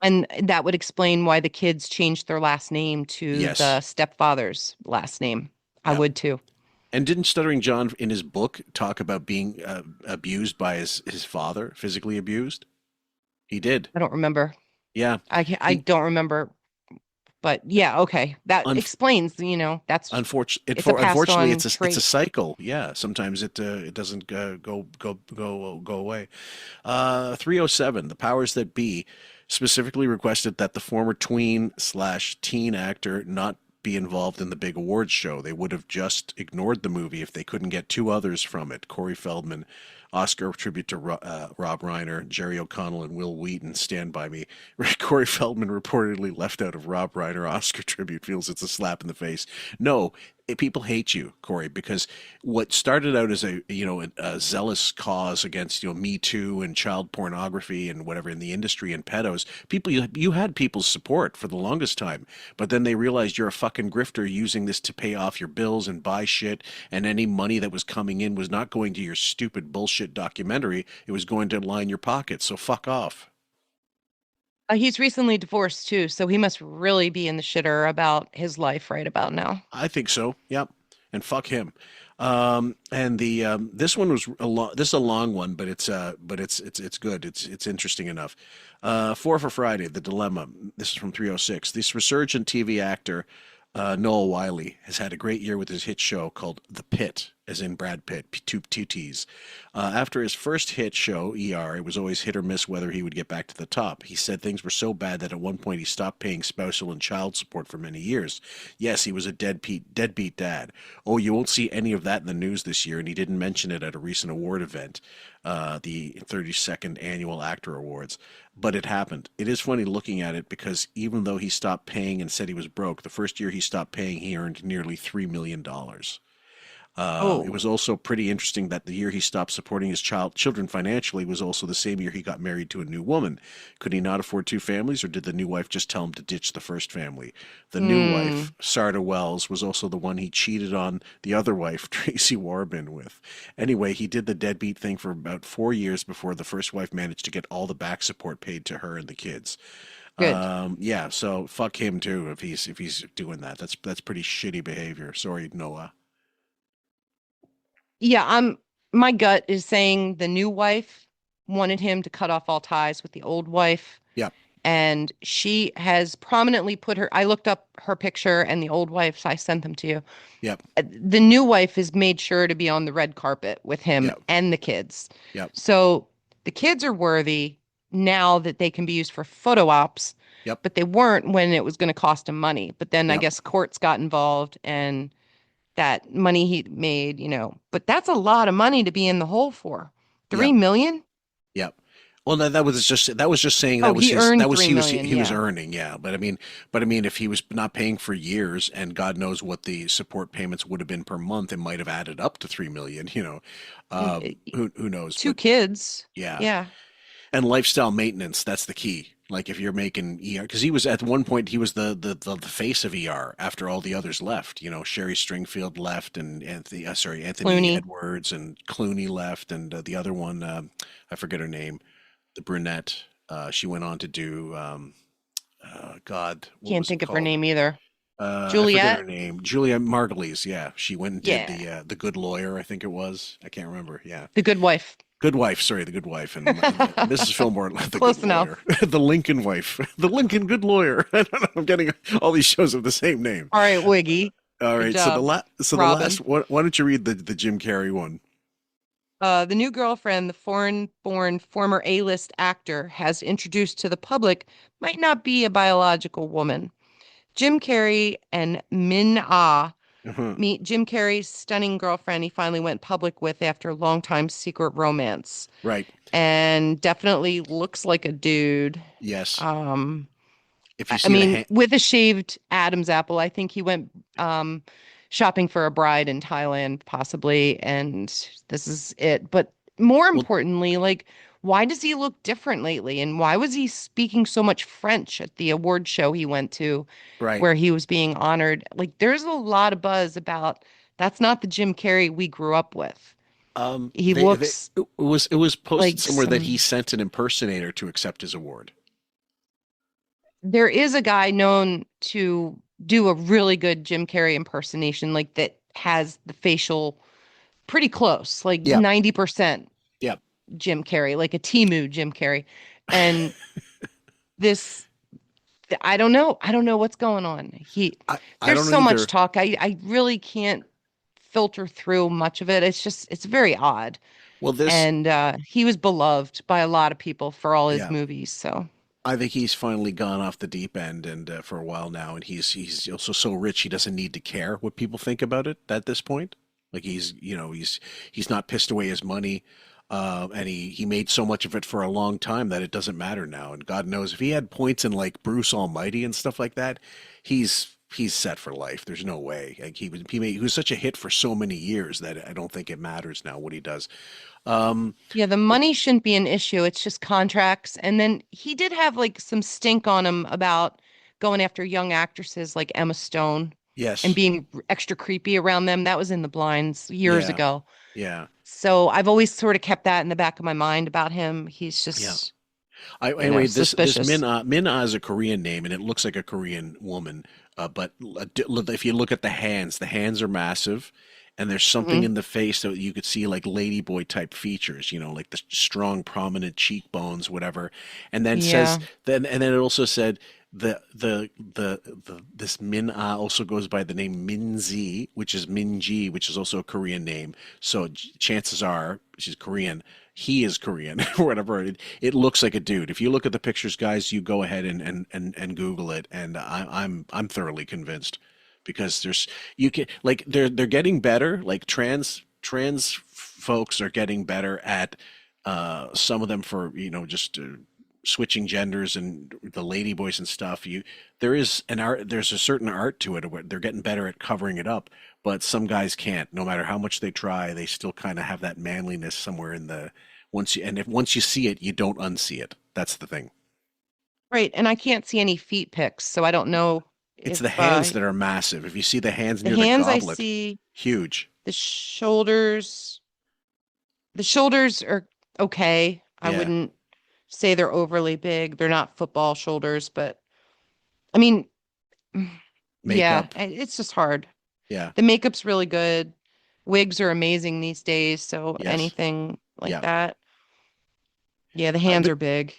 And that would explain why the kids changed their last name to the stepfather's last name. I would too. And didn't Stuttering John in his book talk about being abused by his father, physically abused? He did. I don't remember. Yeah. I don't remember. But yeah, okay. That explains, that's unfortunately it's a cycle. Yeah. Sometimes it doesn't go away. 307, the powers that be specifically requested that the former tween/teen actor not be involved in the big awards show. They would have just ignored the movie if they couldn't get two others from it. Corey Feldman, Oscar tribute to Rob Reiner, Jerry O'Connell, and Will Wheaton, Stand By Me. Corey Feldman reportedly left out of Rob Reiner Oscar tribute, feels it's a slap in the face. No, people hate you, Corey, because what started out as a zealous cause against Me Too and child pornography and whatever in the industry and pedos, you had people's support for the longest time, but then they realized you're a fucking grifter using this to pay off your bills and buy shit, and any money that was coming in was not going to your stupid bullshit documentary. It was going to line your pockets. So fuck off. He's recently divorced too, so he must really be in the shitter about his life right about now. I think so. Yep. And fuck him. And this one was this is a long one, but it's good. It's interesting enough. 4 for Friday, The Dilemma. This is from 306. This resurgent TV actor Noah Wiley has had a great year with his hit show called The Pit, as in Brad Pitt, two T's. After his first hit show, ER, it was always hit or miss whether he would get back to the top. He said things were so bad that at one point he stopped paying spousal and child support for many years. Yes, he was a deadbeat dad. Oh, you won't see any of that in the news this year, and he didn't mention it at a recent award event, the 32nd Annual Actor Awards. But it happened. It is funny looking at it because even though he stopped paying and said he was broke, the first year he stopped paying, he earned nearly $3 million. It was also pretty interesting that the year he stopped supporting his children financially was also the same year he got married to a new woman. Could he not afford two families, or did the new wife just tell him to ditch the first family? The new wife, Sarda Wells, was also the one he cheated on the other wife, Tracy Warbin, with. Anyway, he did the deadbeat thing for about 4 years before the first wife managed to get all the back support paid to her and the kids. Good. Yeah, so fuck him too if he's doing that. That's pretty shitty behavior. Sorry, Noah. Yeah, my gut is saying the new wife wanted him to cut off all ties with the old wife. Yep. And she has prominently put I looked up her picture and the old wife's, I sent them to you. Yep. The new wife has made sure to be on the red carpet with him and the kids. Yep. So the kids are worthy now that they can be used for photo ops. Yep. But they weren't when it was going to cost him money. But then I guess courts got involved and that money he made, but that's a lot of money to be in the hole for. $3 million? Yep. Well, that was just saying he was earning, yeah. But I mean, if he was not paying for years, and God knows what the support payments would have been per month, it might have added up to $3 million. Who knows? Two kids. Yeah. Yeah. And lifestyle maintenance, that's the key. Like if you're making ER, because he was at one point he was the face of ER after all the others left. Sherry Stringfield left, and Anthony Clooney. Edwards and Clooney left, and the other one I forget her name, the brunette. She went on to do God. Can't think of her name either. I Juliet. forget her name. Juliet Margulies. Yeah, she went and did the Good Lawyer. I think it was. I can't remember. Yeah, The Good Wife. Good Wife, sorry, The Good Wife, and Mrs. Fillmore, the Close Good enough. Lawyer. The Lincoln Wife, the Lincoln Good Lawyer. I don't know, I'm getting all these shows of the same name. All right, Wiggy. All right, Good so job, the Robin. last. Why don't you read the Jim Carrey one? The new girlfriend, the foreign-born former A-list actor, has introduced to the public might not be a biological woman. Jim Carrey and Min Ah meet Jim Carrey's stunning girlfriend he finally went public with after a long-time secret romance. Right. And definitely looks like a dude. Yes. If you I see mean, with a shaved Adam's apple, I think he went shopping for a bride in Thailand, possibly, and this is it. But more importantly, why does he look different lately? And why was he speaking so much French at the award show he went to, where he was being honored? There's a lot of buzz about that's not the Jim Carrey we grew up with. He looks. It was posted like somewhere that he sent an impersonator to accept his award. There is a guy known to do a really good Jim Carrey impersonation, that has the facial pretty close, 90%. Yep. Jim Carrey, like a Temu Jim Carrey. And I don't know what's going on. There's so much talk. I really can't filter through much of it. It's very odd. Well, he was beloved by a lot of people for all his movies. So I think he's finally gone off the deep end, and for a while now, and he's also so rich he doesn't need to care what people think about it at this point. He's not pissed away his money. And he made so much of it for a long time that it doesn't matter now. And God knows if he had points in Bruce Almighty and stuff like that, he's set for life. There's no way. He was such a hit for so many years that I don't think it matters now what he does. The money shouldn't be an issue. It's just contracts. And then he did have some stink on him about going after young actresses like Emma Stone. Yes. And being extra creepy around them. That was in The Blinds years ago. Yeah. So I've always sort of kept that in the back of my mind about him. He's just Anyway, this suspicious. Min-ah is a Korean name, and it looks like a Korean woman. But if you look at the hands are massive, and there's something in the face that you could see ladyboy type features, like the strong, prominent cheekbones, whatever. And then it also said this Min Ah also goes by the name Min Z, which is Min Ji, which is also a Korean name. So chances are she's Korean. He is Korean or whatever. It looks like a dude. If you look at the pictures, guys, you go ahead and Google it, and I'm thoroughly convinced, because they're getting better. Like trans folks are getting better at some of them for just switching genders and the lady boys and stuff. There's a certain art to it where they're getting better at covering it up, but some guys can't. No matter how much they try, they still kind of have that manliness somewhere in the once you see it, you don't unsee it. That's the thing. Right, and I can't see any feet pics, so I don't know. It's the hands that are massive. If you see the hands near the hands, goblet, I see huge. The shoulders are okay. I wouldn't say they're overly big. They're not football shoulders, but I mean, makeup. Yeah, it's just hard. Yeah. The makeup's really good. Wigs are amazing these days, so anything like that. Yeah, the hands are big.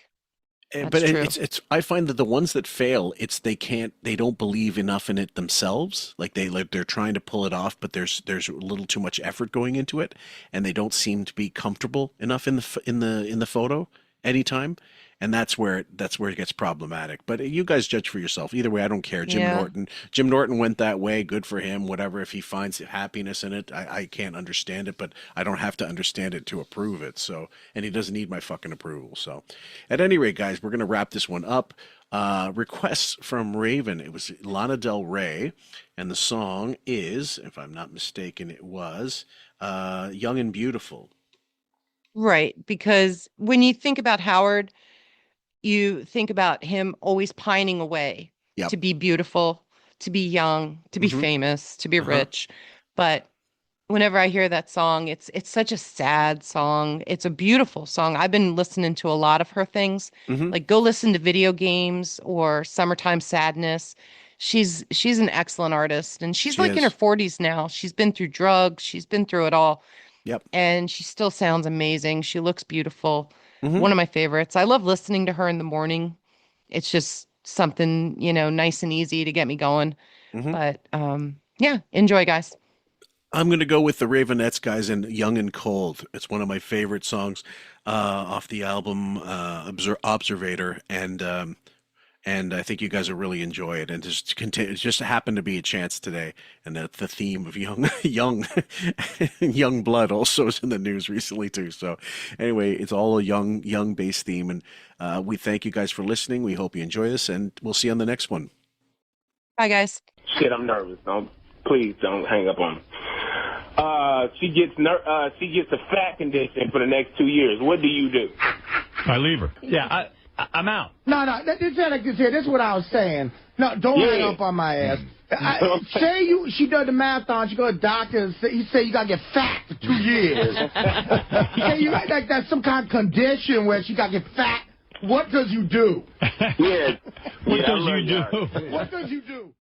But it's I find that the ones that fail, they don't believe enough in it themselves. They're trying to pull it off, but there's a little too much effort going into it, and they don't seem to be comfortable enough in the photo anytime, and that's where it gets problematic. But you guys judge for yourself. Either way, I don't care. Jim Norton went that way. Good for him. Whatever. If he finds happiness in it, I can't understand it, but I don't have to understand it to approve it. So, and he doesn't need my fucking approval. So, at any rate, guys, we're gonna wrap this one up. Requests from Raven. It was Lana Del Rey, and the song is, if I'm not mistaken, it was "Young and Beautiful." Right, because when you think about Howard, you think about him always pining away to be beautiful, to be young, to be famous, to be rich. But whenever I hear that song, it's such a sad song. It's a beautiful song. I've been listening to a lot of her things. Like go listen to Video Games or Summertime Sadness. She's an excellent artist, and she's in her 40s now. She's been through drugs. She's been through it all. Yep. And she still sounds amazing. She looks beautiful. One of my favorites. I love listening to her in the morning. It's just something, nice and easy to get me going. But enjoy, guys. I'm going to go with the Ravenettes, guys, and Young and Cold. It's one of my favorite songs off the album Observator, and I think you guys will really enjoy it. And it just happened to be a chance today, and the theme of young blood also is in the news recently too. So anyway, it's all a young based theme, and we thank you guys for listening. We hope you enjoy this, and we'll see you on the next one. Bye, guys. Shit, I'm nervous. Please don't hang up on me. She gets a fat condition for the next 2 years. What do you do? I leave her. Yeah, I'm out. No, this is what I was saying. No, don't hang up on my ass. She does the marathon, she go to the doctor and he say you gotta get fat for 2 years. Say you like that's some kind of condition where she gotta get fat. What does you do? What does you do? What does you do?